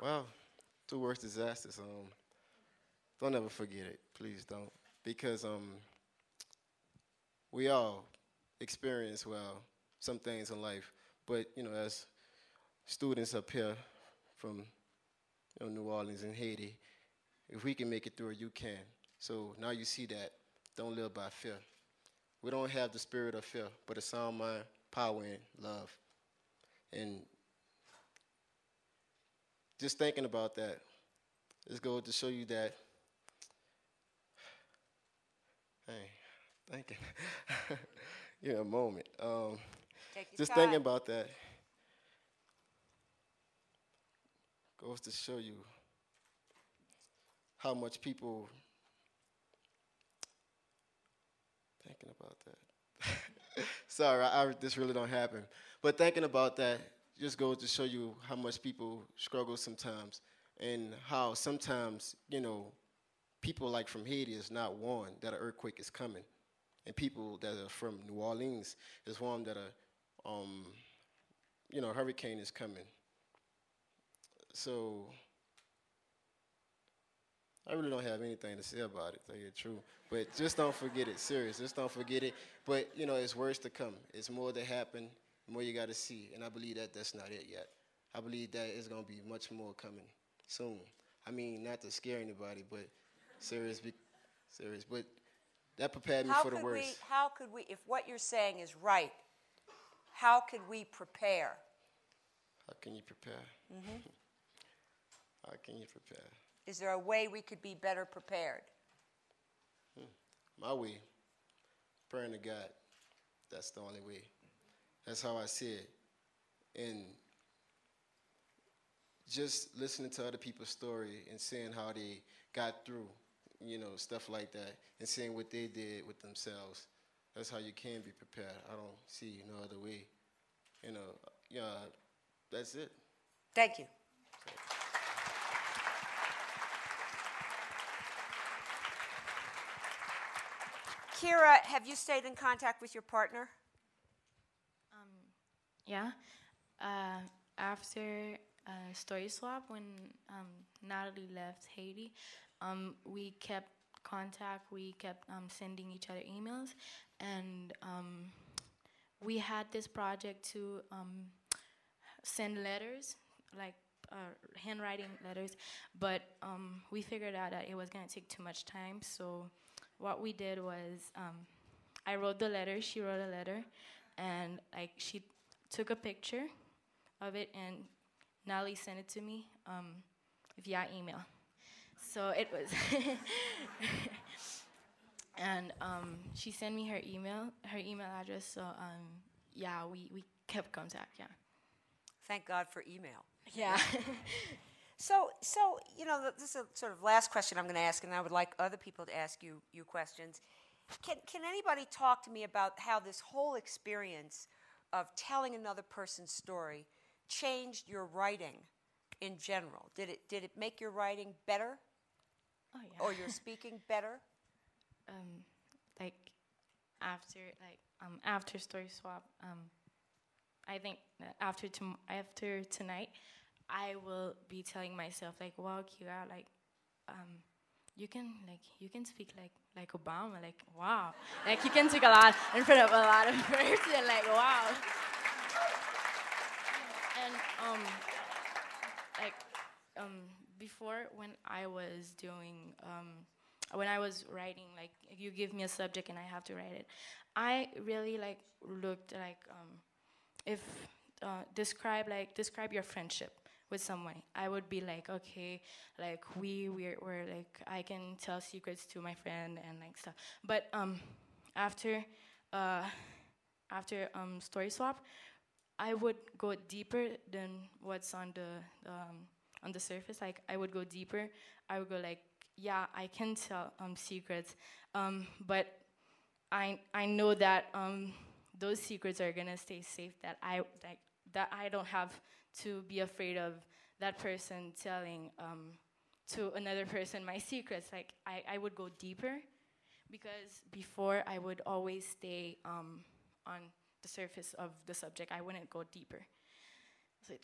Well, two worst disasters. Don't ever forget it. Please don't. Because we all experience, well, some things in life. But, you know, as students up here from New Orleans and Haiti, if we can make it through it, you can. So now you see that. Don't live by fear. We don't have the spirit of fear, but a sound mind, power, and love. And just thinking about that, let's go to show you that. Hey, thinking. A moment. Just thinking about that goes to show you how much people thinking about that. Sorry, this really don't happen. But thinking about that just goes to show you how much people struggle sometimes, and how sometimes, people like from Haiti is not warned that an earthquake is coming. And people that are from New Orleans is warned that a hurricane is coming. So I really don't have anything to say about it, to tell you the truth. But just don't forget it, serious. Just don't forget it. But, it's worse to come. It's more to happen, more you got to see. And I believe that that's not it yet. I believe that it's going to be much more coming soon. I mean, not to scare anybody, but serious. But that prepared me for the worst. How could we, if what you're saying is right, how could we prepare? How can you prepare? Mm-hmm. How can you prepare? Is there a way we could be better prepared? My way, praying to God. That's the only way. That's how I see it. And just listening to other people's story and seeing how they got through, stuff like that, and seeing what they did with themselves. That's how you can be prepared. I don't see no other way. That's it. Thank you. Kira, have you stayed in contact with your partner? Yeah. After Story Swap, when Natalie left Haiti, we kept contact. We kept sending each other emails, and we had this project to send letters, like handwriting letters, but we figured out that it was going to take too much time. So what we did was I wrote the letter, she wrote a letter, and she took a picture of it, and Natalie sent it to me via email. So it was, and she sent me her email address. So yeah, we kept contact. Yeah. Thank God for email. Yeah. So this is a sort of last question I'm going to ask, and I would like other people to ask you questions. Can anybody talk to me about how this whole experience of telling another person's story changed your writing in general? Did it make your writing better? Oh yeah. Or your speaking better? After Story Swap, I think that after tonight, I will be telling myself wow, Kira, you can speak like Obama, wow, you can speak a lot in front of a lot of person, wow. And before when I was doing, when I was writing, like you give me a subject and I have to write it, I really like looked like if describe your friendship with someone. I would be like, okay, like we're like I can tell secrets to my friend and like stuff. But after Story Swap, I would go deeper than what's on the surface. Like I would go deeper. I would go like, yeah, I can tell secrets, but I know that those secrets are gonna stay safe. That I don't have to be afraid of that person telling to another person my secrets. Like I would go deeper, because before I would always stay on the surface of the subject. I wouldn't go deeper. So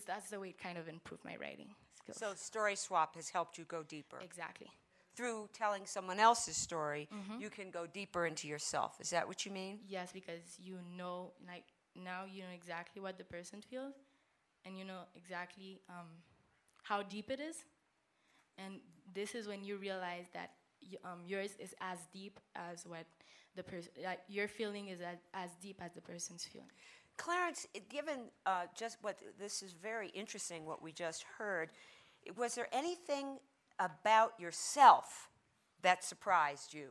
that's the way it kind of improved my writing skills. So Story Swap has helped you go deeper. Exactly. Through telling someone else's story, you can go deeper into yourself. Is that what you mean? Yes, because you know, like now you know exactly what the person feels, and you know exactly how deep it is. And this is when you realize that yours is as deep as what the person, like your feeling is as deep as the person's feeling. Clarence, given just what this is very interesting, what we just heard, was there anything about yourself that surprised you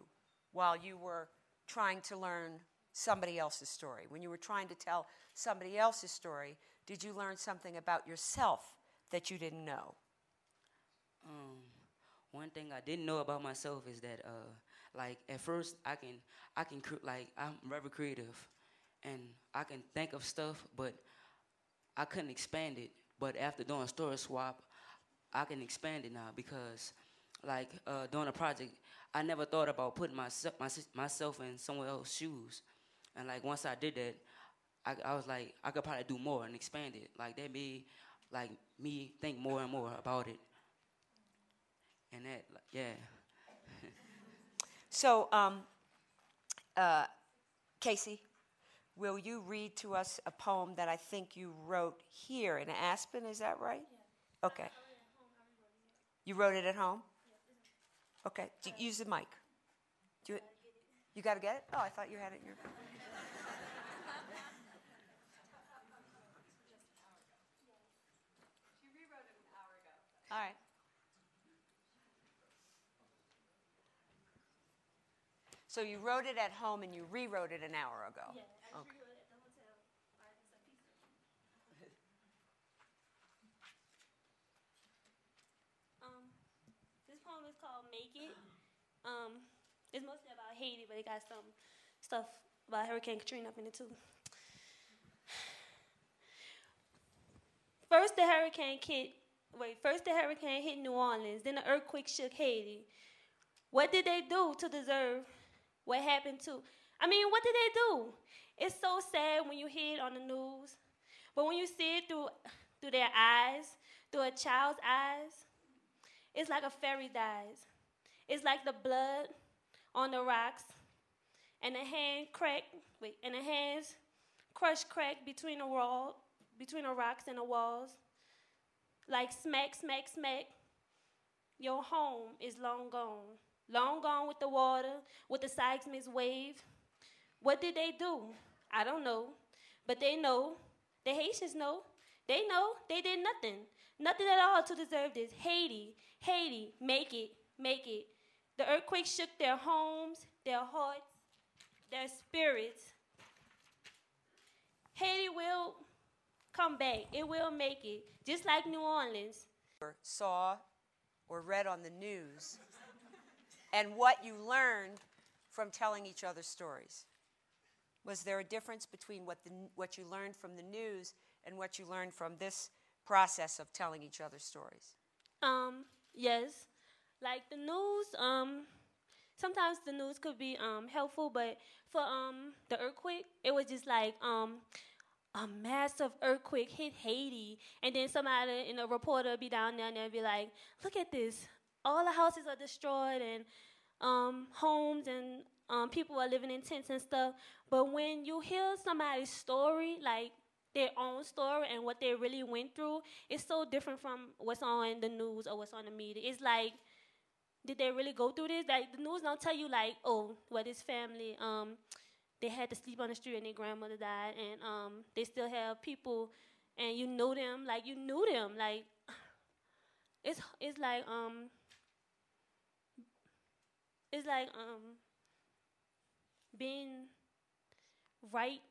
while you were trying to learn somebody else's story? When you were trying to tell somebody else's story, did you learn something about yourself that you didn't know? One thing I didn't know about myself is that, like at first like I'm very creative, and I can think of stuff, but I couldn't expand it. But after doing Story Swap, I can expand it now, because, like doing a project, I never thought about putting myself in someone else's shoes, and like once I did that, I was like I could probably do more and expand it. Like that made like me think more and more about it. And that, yeah. So, Casey, will you read to us a poem that I think you wrote here in Aspen? Is that right? Yeah. Okay. You wrote it at home? Okay. Use the mic. You got to get it? Oh, I thought you had it in your... She rewrote it an hour ago. All right. So you wrote it at home and you rewrote it an hour ago? Yeah, I okay. rewrote it at the hotel. This poem is called Make It. It's mostly about Haiti, but it got some stuff about Hurricane Katrina up in it too. First the hurricane hit New Orleans, then the earthquake shook Haiti. What did they do to deserve what happened to? What did they do? It's so sad when you hear it on the news, but when you see it through their eyes, through a child's eyes, it's like a fairy dies. It's like the blood on the rocks, and the hands crushed crack between the rocks and the walls. Like smack, smack, smack. Your home is long gone. Long gone with the water, with the seismic wave. What did they do? I don't know. But they know. The Haitians know. They know they did nothing. Nothing at all to deserve this. Haiti, make it, make it. The earthquake shook their homes, their hearts, their spirits. Haiti will come back. It will make it, just like New Orleans. Saw or read on the news, and what you learned from telling each other stories. Was there a difference between what you learned from the news and what you learned from this process of telling each other stories? Yes. Like the news, sometimes the news could be helpful, but for the earthquake, it was just like a massive earthquake hit Haiti, and then somebody in a reporter would be down there and they'd be like, look at this. All the houses are destroyed, and homes, and people are living in tents and stuff. But when you hear somebody's story, like their own story and what they really went through is so different from what's on the news or what's on the media. It's like, did they really go through this? Like, the news don't tell you, like, oh, well, this family, they had to sleep on the street and their grandmother died, and they still have people, and you know them, like, you knew them. Like, it's like, being right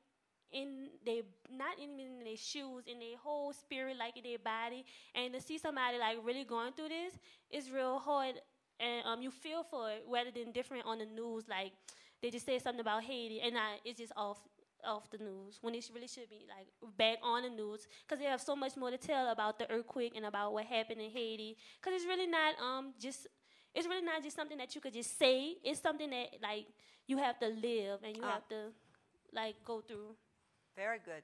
in they not even in their shoes, in their whole spirit, like in their body, and to see somebody like really going through this is real hard, and you feel for it rather than different on the news. Like they just say something about Haiti, and it's just off the news when it really should be like back on the news, because they have so much more to tell about the earthquake and about what happened in Haiti. Because it's really not just something that you could just say. It's something that like you have to live and you have to like go through. Very good.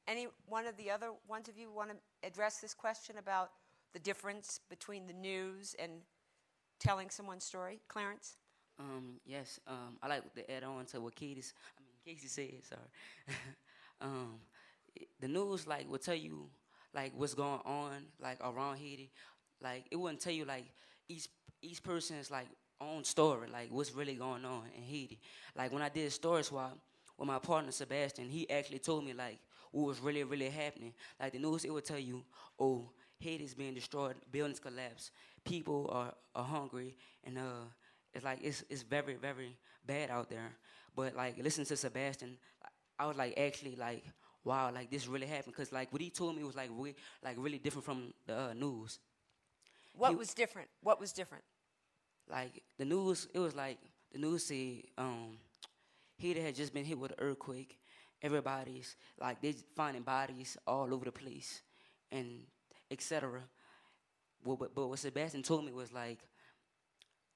Any one of the other ones of you want to address this question about the difference between the news and telling someone's story? Clarence? Yes. I like to add on to what Casey said. Sorry. The news like will tell you like what's going on like around Haiti. Like it wouldn't tell you like each person's like own story, like what's really going on in Haiti. Like when I did a story swap with my partner Sebastian, he actually told me like what was really, really happening. Like the news, it would tell you, oh, Haiti's being destroyed, buildings collapse, people are hungry, and it's like it's very, very bad out there. But like listening to Sebastian, I was like actually like, wow, like this really happened, because like what he told me was like really different from the news. What was different? What was different? Like the news, it was like the news said Haiti had just been hit with an earthquake. Everybody's like they finding bodies all over the place, and etc. But what Sebastian told me was like,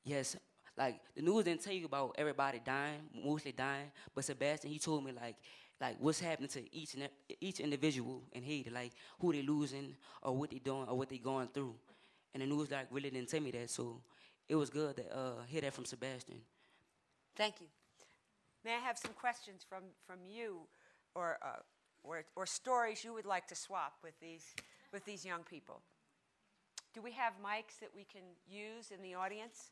yes, like the news didn't tell you about everybody dying, mostly dying. But Sebastian, he told me like what's happening to each individual in Haiti, like who they losing or what they doing or what they going through. And the news like really didn't tell me that, so it was good to hear that from Sebastian. Thank you. May I have some questions from you, or stories you would like to swap with these young people? Do we have mics that we can use in the audience?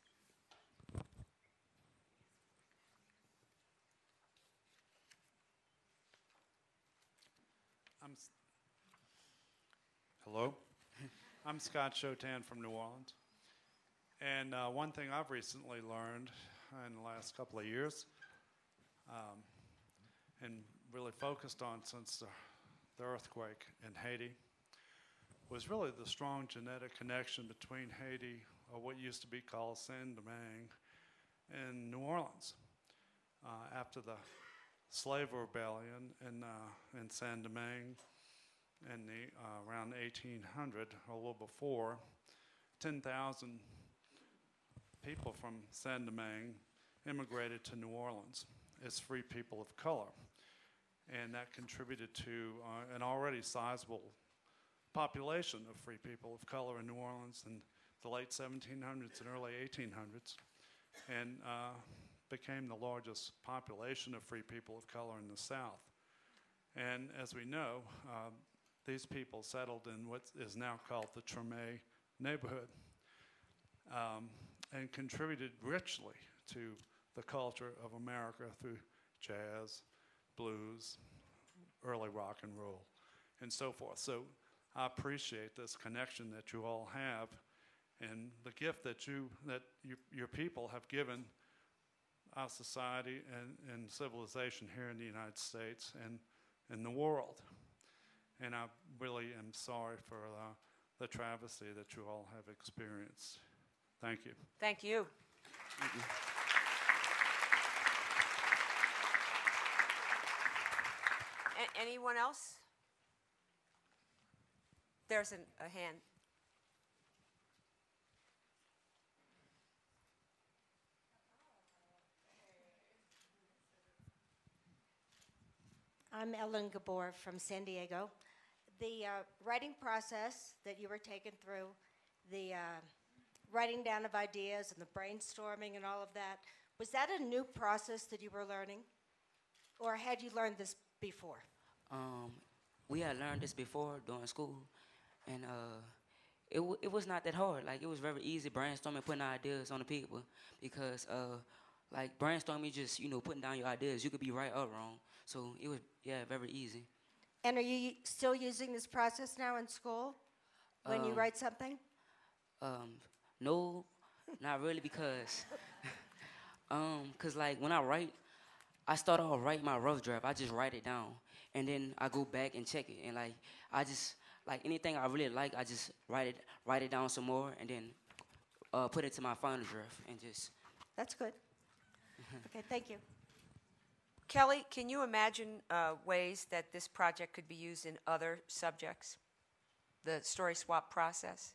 Hello. I'm Scott Chotan from New Orleans. And one thing I've recently learned in the last couple of years, and really focused on since the earthquake in Haiti, was really the strong genetic connection between Haiti, or what used to be called Saint-Domingue, and New Orleans. After the slave rebellion in Saint-Domingue in around 1800, or a little before, 10,000 people from Saint-Domingue immigrated to New Orleans as free people of color. And that contributed to an already sizable population of free people of color in New Orleans in the late 1700s and early 1800s, and became the largest population of free people of color in the South. And as we know, these people settled in what is now called the Treme neighborhood, and contributed richly to the culture of America through jazz, blues, early rock and roll, and so forth. So I appreciate this connection that you all have, and the gift that your people have given our society and civilization here in the United States and in the world. And I really am sorry for the travesty that you all have experienced. Thank you. Thank you. Thank you. Anyone else? There's a hand. I'm Ellen Gabor from San Diego. The writing process that you were taken through, the writing down of ideas and the brainstorming and all of that, was that a new process that you were learning? Or had you learned this before? we had learned this before during school, and it was not that hard. Like, it was very easy brainstorming, putting ideas on the paper, because like brainstorming, just putting down your ideas. You could be right or wrong. So it was very easy. And are you still using this process now in school when you write something? No, not really, because like when I write, I start off writing my rough draft. I just write it down, and then I go back and check it. And like I just like anything I really like, I just write it down some more, and then put it to my final draft, and just. That's good. Okay, thank you. Kelly, can you imagine ways that this project could be used in other subjects? The story swap process?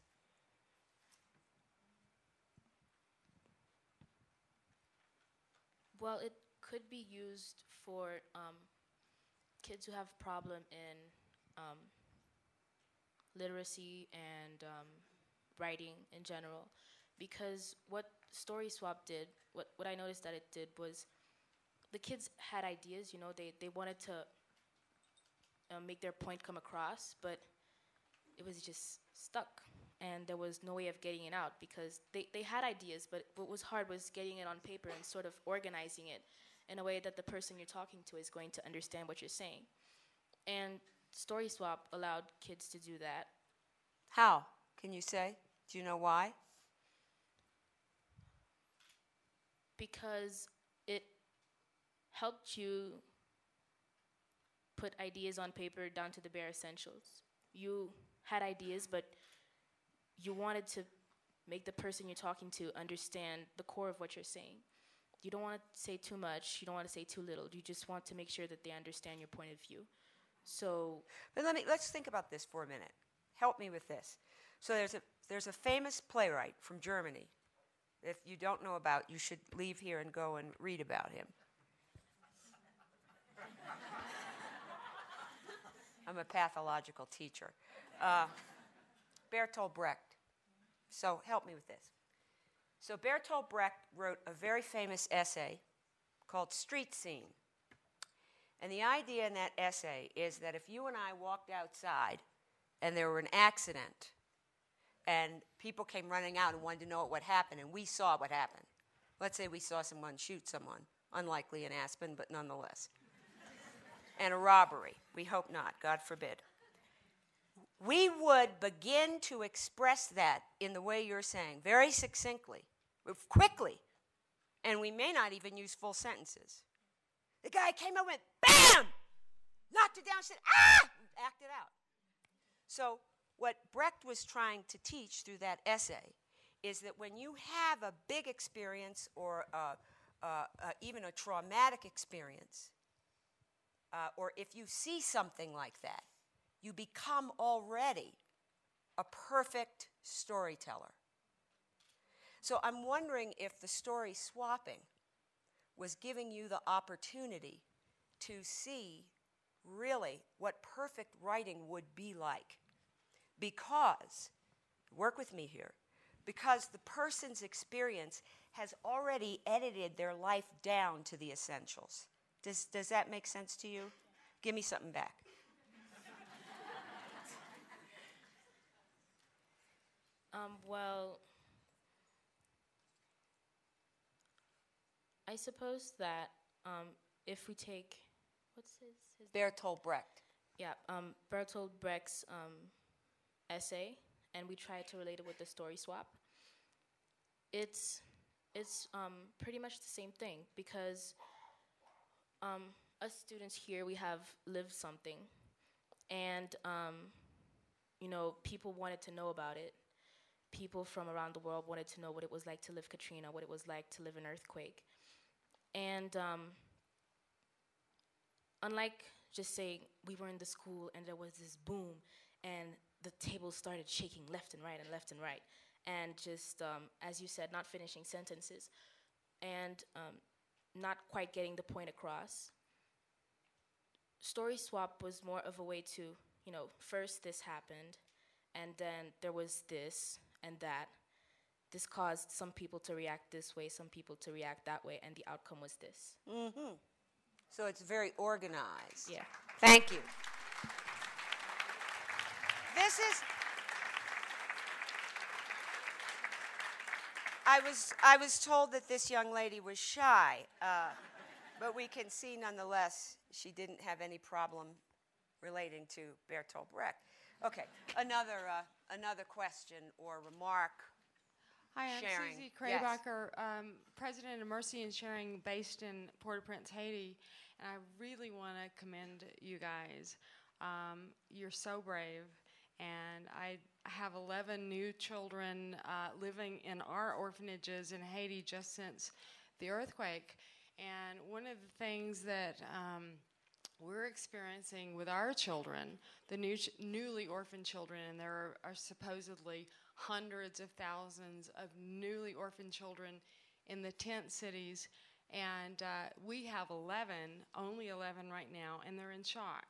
Well, it could be used for kids who have problem in literacy and writing in general, because what Story Swap did, what I noticed that it did was the kids had ideas, they wanted to make their point come across, but it was just stuck, and there was no way of getting it out, because they had ideas, but what was hard was getting it on paper and sort of organizing it in a way that the person you're talking to is going to understand what you're saying. And Story Swap allowed kids to do that. How? Can you say? Do you know why? Because it helped you put ideas on paper down to the bare essentials. You had ideas, but you wanted to make the person you're talking to understand the core of what you're saying. You don't want to say too much. You don't want to say too little. You just want to make sure that they understand your point of view. So, but let's think about this for a minute. Help me with this. So there's a famous playwright from Germany. If you don't know about, you should leave here and go and read about him. I'm a pathological teacher. Bertolt Brecht. So help me with this. So Bertolt Brecht wrote a very famous essay called Street Scene. And the idea in that essay is that if you and I walked outside and there were an accident and people came running out and wanted to know what happened, and we saw what happened. Let's say we saw someone shoot someone, unlikely in Aspen, but nonetheless. And a robbery. We hope not, God forbid. We would begin to express that in the way you're saying, very succinctly, quickly, and we may not even use full sentences. The guy came over and bam! Knocked it down, said, ah! Acted out. So what Brecht was trying to teach through that essay is that when you have a big experience or even a traumatic experience, or if you see something like that, you become already a perfect storyteller. So I'm wondering if the story swapping was giving you the opportunity to see really what perfect writing would be like. Because, work with me here, because the person's experience has already edited their life down to the essentials. Does that make sense to you? Give me something back. Well, I suppose that if we take, what's his Bertolt Brecht. Yeah, Bertolt Brecht's essay, and we try to relate it with the story swap. It's pretty much the same thing, because us students here, we have lived something, and people wanted to know about it. People from around the world wanted to know what it was like to live Katrina, what it was like to live an earthquake. And unlike just saying we were in the school and there was this boom and the table started shaking left and right and left and right, and just, as you said, not finishing sentences and not quite getting the point across, Story Swap was more of a way to, first this happened, and then there was this and that. This caused some people to react this way, some people to react that way, and the outcome was this. Mm-hmm. So it's very organized. Yeah. Thank you. This is. I was told that this young lady was shy, but we can see nonetheless she didn't have any problem relating to Bertolt Brecht. Okay, another question or remark. Hi, I'm sharing. Susie Yes. Kraybacher, president of Mercy and Sharing based in Port-au-Prince, Haiti, and I really want to commend you guys. You're so brave, and I have 11 new children living in our orphanages in Haiti just since the earthquake, and one of the things that we're experiencing with our children, the newly orphaned children, and there are supposedly hundreds of thousands of newly orphaned children in the tent cities, and we have 11, only 11 right now, and they're in shock.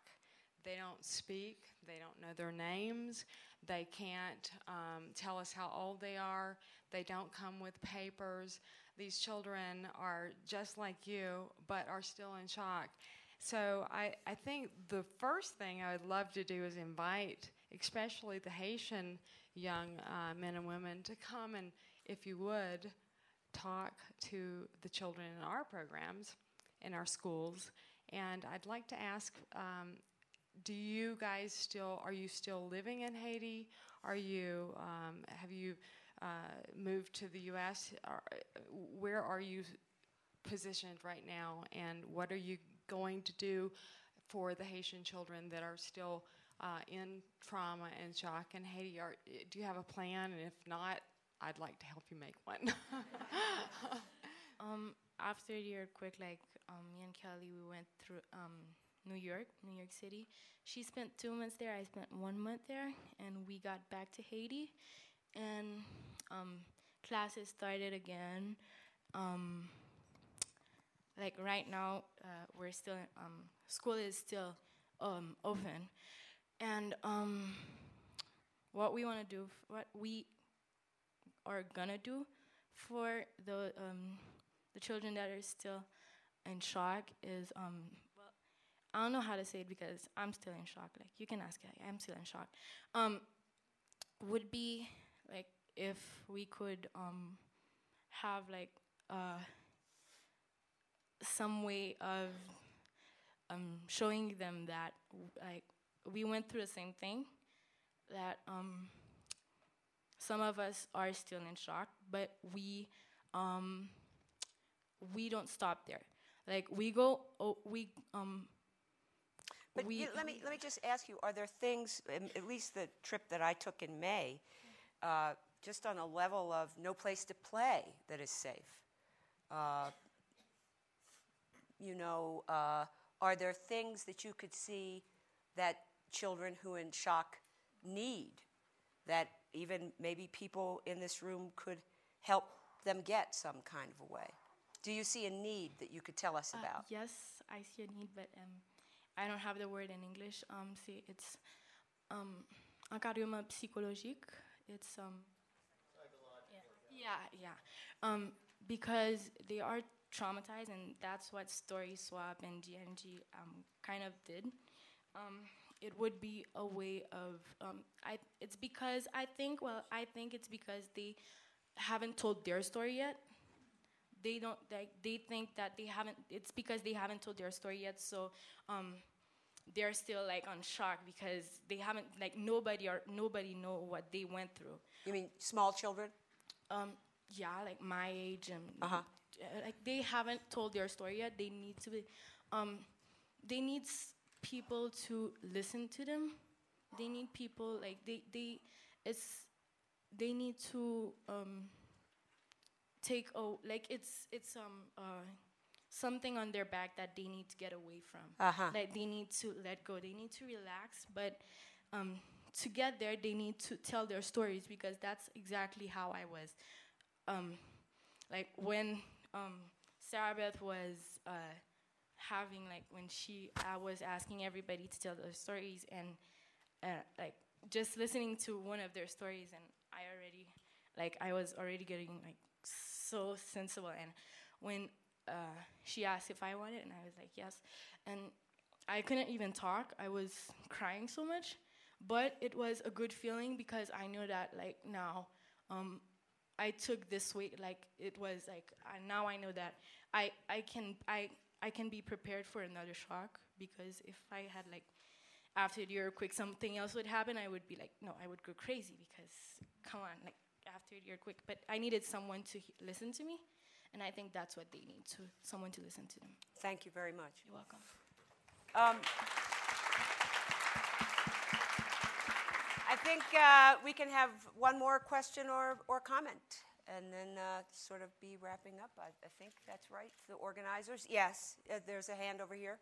They don't speak, they don't know their names, they can't tell us how old they are, they don't come with papers. These children are just like you, but are still in shock. So I think the first thing I would love to do is invite, especially the Haitian young men and women, to come and, if you would, talk to the children in our programs, in our schools. And I'd like to ask, do you guys are you still living in Haiti? Are you, have you moved to the U.S.? Where are you positioned right now, and what are you going to do for the Haitian children that are still in trauma and shock in Haiti? Do you have a plan? And if not, I'd like to help you make one. After the earthquake, like me and Kelly, we went through New York City. She spent 2 months there. I spent 1 month there, and we got back to Haiti, and classes started again. Like right now, we're still school is still open, and what we want to do, what we are gonna do for the children that are still in shock is well, I don't know how to say it because I'm still in shock. Like you can ask, I'm still in shock. Would be like if we could have like some way of showing them that like we went through the same thing, that some of us are still in shock, but we don't stop there. Like we go, But let me just ask you: are there things, at least the trip that I took in May, just on a level of no place to play that is safe? Are there things that you could see that children who are in shock need, that even maybe people in this room could help them get some kind of a way? Do you see a need that you could tell us about? Yes, I see a need, but I don't have the word in English. See, it's encadrement psychologique. It's because they are traumatized, and that's what Story Swap and GNG kind of did. It would be a way of I think it's because they haven't told their story yet. They don't they think that they haven't. It's because they haven't told their story yet. So they're still like on shock because they haven't, like nobody know what they went through. You mean small children? Yeah, like my age, and like they haven't told their story yet. They need to be, they need people to listen to them. They need people like they need to take it's something on their back that they need to get away from. Like they need to let go. They need to relax, but to get there, they need to tell their stories, because that's exactly how I was. Like when Sarah Beth was having, like when I was asking everybody to tell their stories, and like just listening to one of their stories, and I was already getting like so sensible. And when she asked if I wanted, and I was like yes, and I couldn't even talk. I was crying so much, But it was a good feeling because I knew that like now I took this weight, like it was like now I know that I can be prepared for another shock, because if I had like after the earthquake something else would happen, I would be like, no, I would go crazy, because come on, like after the earthquake. But I needed someone to listen to me, and I think that's what they need, someone to listen to them. Thank you very much. You're welcome. I think we can have one more question or comment, and then sort of be wrapping up. I think that's right. The organizers. Yes, there's a hand over here.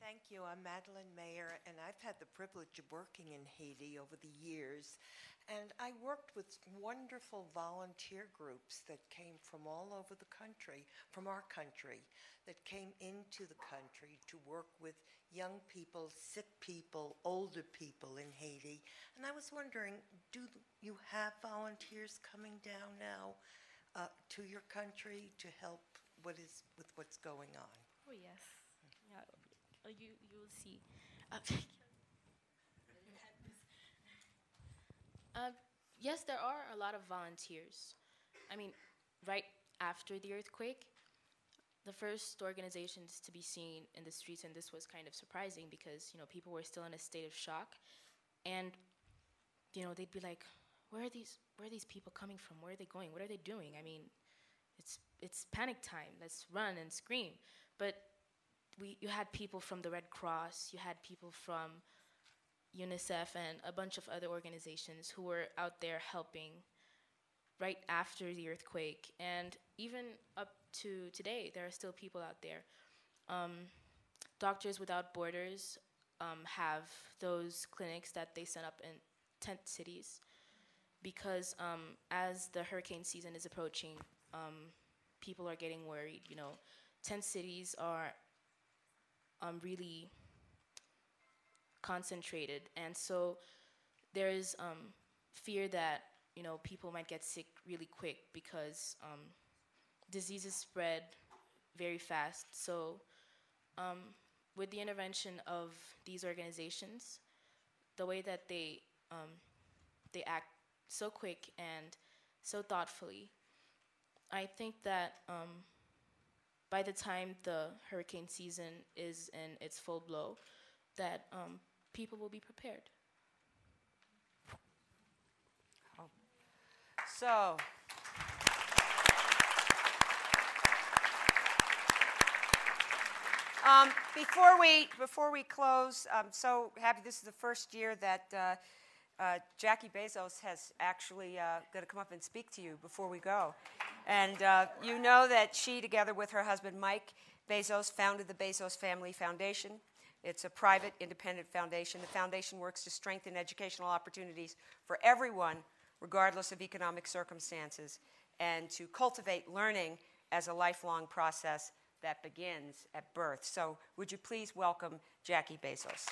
Thank you. I'm Madeline Mayer, and I've had the privilege of working in Haiti over the years. And I worked with wonderful volunteer groups that came from all over the country, from our country, that came into the country to work with young people, sick people, older people in Haiti. And I was wondering, do you have volunteers coming down now to your country to help with what's going on? Oh, yes. Yeah. You will see. Yes, there are a lot of volunteers. I mean, right after the earthquake, the first organizations to be seen in the streets, and this was kind of surprising because, you know, people were still in a state of shock, and, you know, they'd be like, where are these people coming from? Where are they going? What are they doing? I mean, it's panic time. Let's run and scream. But you had people from the Red Cross, you had people from UNICEF and a bunch of other organizations who were out there helping right after the earthquake. And even up to today, there are still people out there. Doctors Without Borders have those clinics that they set up in tent cities, because as the hurricane season is approaching, people are getting worried. You know, tent cities are really concentrated, and so there is fear that, you know, people might get sick really quick because diseases spread very fast. So with the intervention of these organizations, the way that they act so quick and so thoughtfully, I think that by the time the hurricane season is in its full blow, that people will be prepared. So, before we close, I'm so happy this is the first year that Jackie Bezos has actually going to come up and speak to you before we go. And you know that she, together with her husband Mike Bezos, founded the Bezos Family Foundation. It's a private, independent foundation. The foundation works to strengthen educational opportunities for everyone, regardless of economic circumstances, and to cultivate learning as a lifelong process that begins at birth. So would you please welcome Jackie Bezos.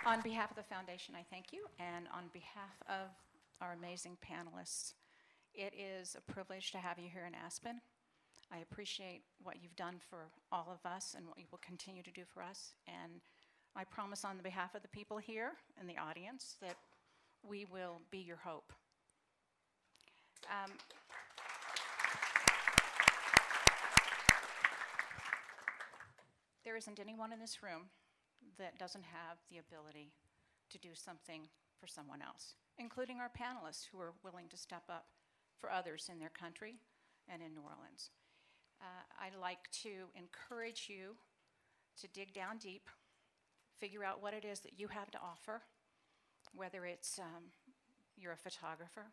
On behalf of the foundation, I thank you, and on behalf of our amazing panelists, it is a privilege to have you here in Aspen. I appreciate what you've done for all of us and what you will continue to do for us, and I promise on the behalf of the people here in the audience that we will be your hope. There isn't anyone in this room that doesn't have the ability to do something for someone else, including our panelists who are willing to step up for others in their country and in New Orleans. I'd like to encourage you to dig down deep, figure out what it is that you have to offer, whether it's you're a photographer,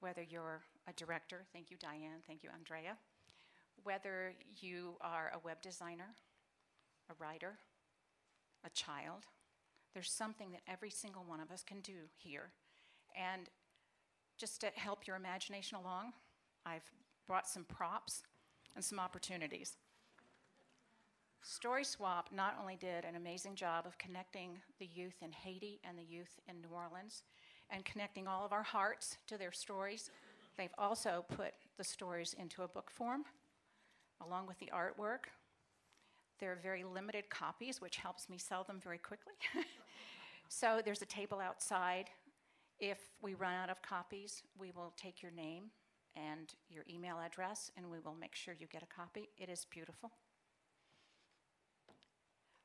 whether you're a director, thank you Diane, thank you Andrea, whether you are a web designer, a writer, a child. There's something that every single one of us can do here. And just to help your imagination along, I've brought some props and some opportunities. Story Swap not only did an amazing job of connecting the youth in Haiti and the youth in New Orleans and connecting all of our hearts to their stories, they've also put the stories into a book form along with the artwork. They're very limited copies, which helps me sell them very quickly. So there's a table outside. If we run out of copies, we will take your name and your email address, and we will make sure you get a copy. It is beautiful.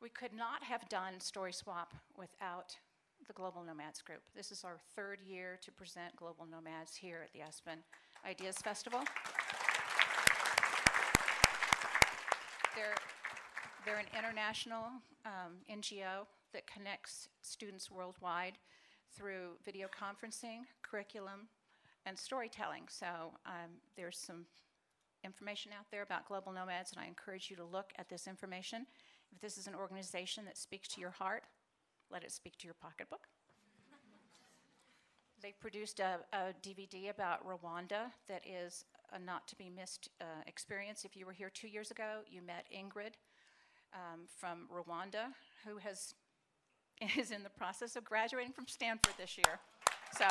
We could not have done Story Swap without the Global Nomads Group. This is our third year to present Global Nomads here at the Aspen Ideas Festival. They're an international NGO that connects students worldwide through video conferencing, curriculum, and storytelling. So there's some information out there about Global Nomads, and I encourage you to look at this information. If this is an organization that speaks to your heart, let it speak to your pocketbook. They've produced a DVD about Rwanda that is a not-to-be-missed experience. If you were here 2 years ago, you met Ingrid from Rwanda, who is in the process of graduating from Stanford this year. So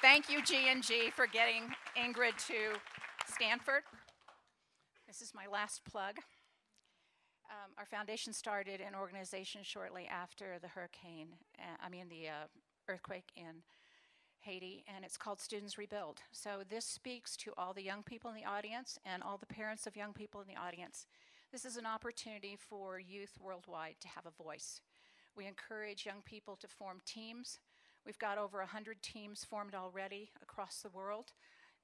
thank you, G&G, for getting Ingrid to Stanford. This is my last plug. Our foundation started an organization shortly after the earthquake in Haiti, and it's called Students Rebuild. So this speaks to all the young people in the audience and all the parents of young people in the audience. This is an opportunity for youth worldwide to have a voice. We encourage young people to form teams. We've got over 100 teams formed already across the world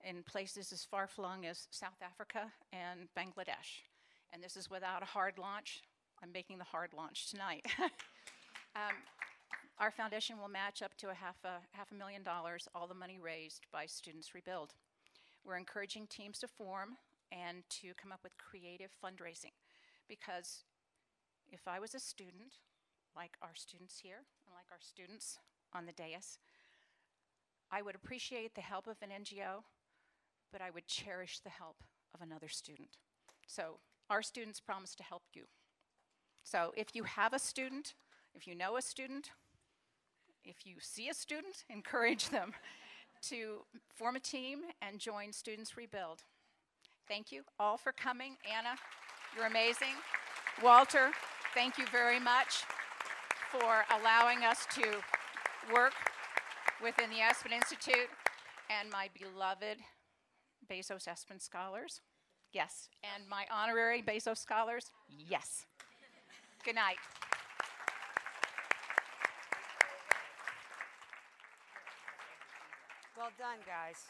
in places as far-flung as South Africa and Bangladesh. And this is without a hard launch. I'm making the hard launch tonight. Our foundation will match up to $500,000, all the money raised by Students Rebuild. We're encouraging teams to form and to come up with creative fundraising, because if I was a student, like our students here and like our students on the dais, I would appreciate the help of an NGO, but I would cherish the help of another student. So our students promise to help you. So if you have a student, if you know a student, if you see a student, encourage them to form a team and join Students Rebuild. Thank you all for coming. Anna, you're amazing. Walter, thank you very much for allowing us to work within the Aspen Institute, and my beloved Bezos Aspen Scholars. Yes, and my honorary Bezos Scholars, yes. Good night. Well done, guys.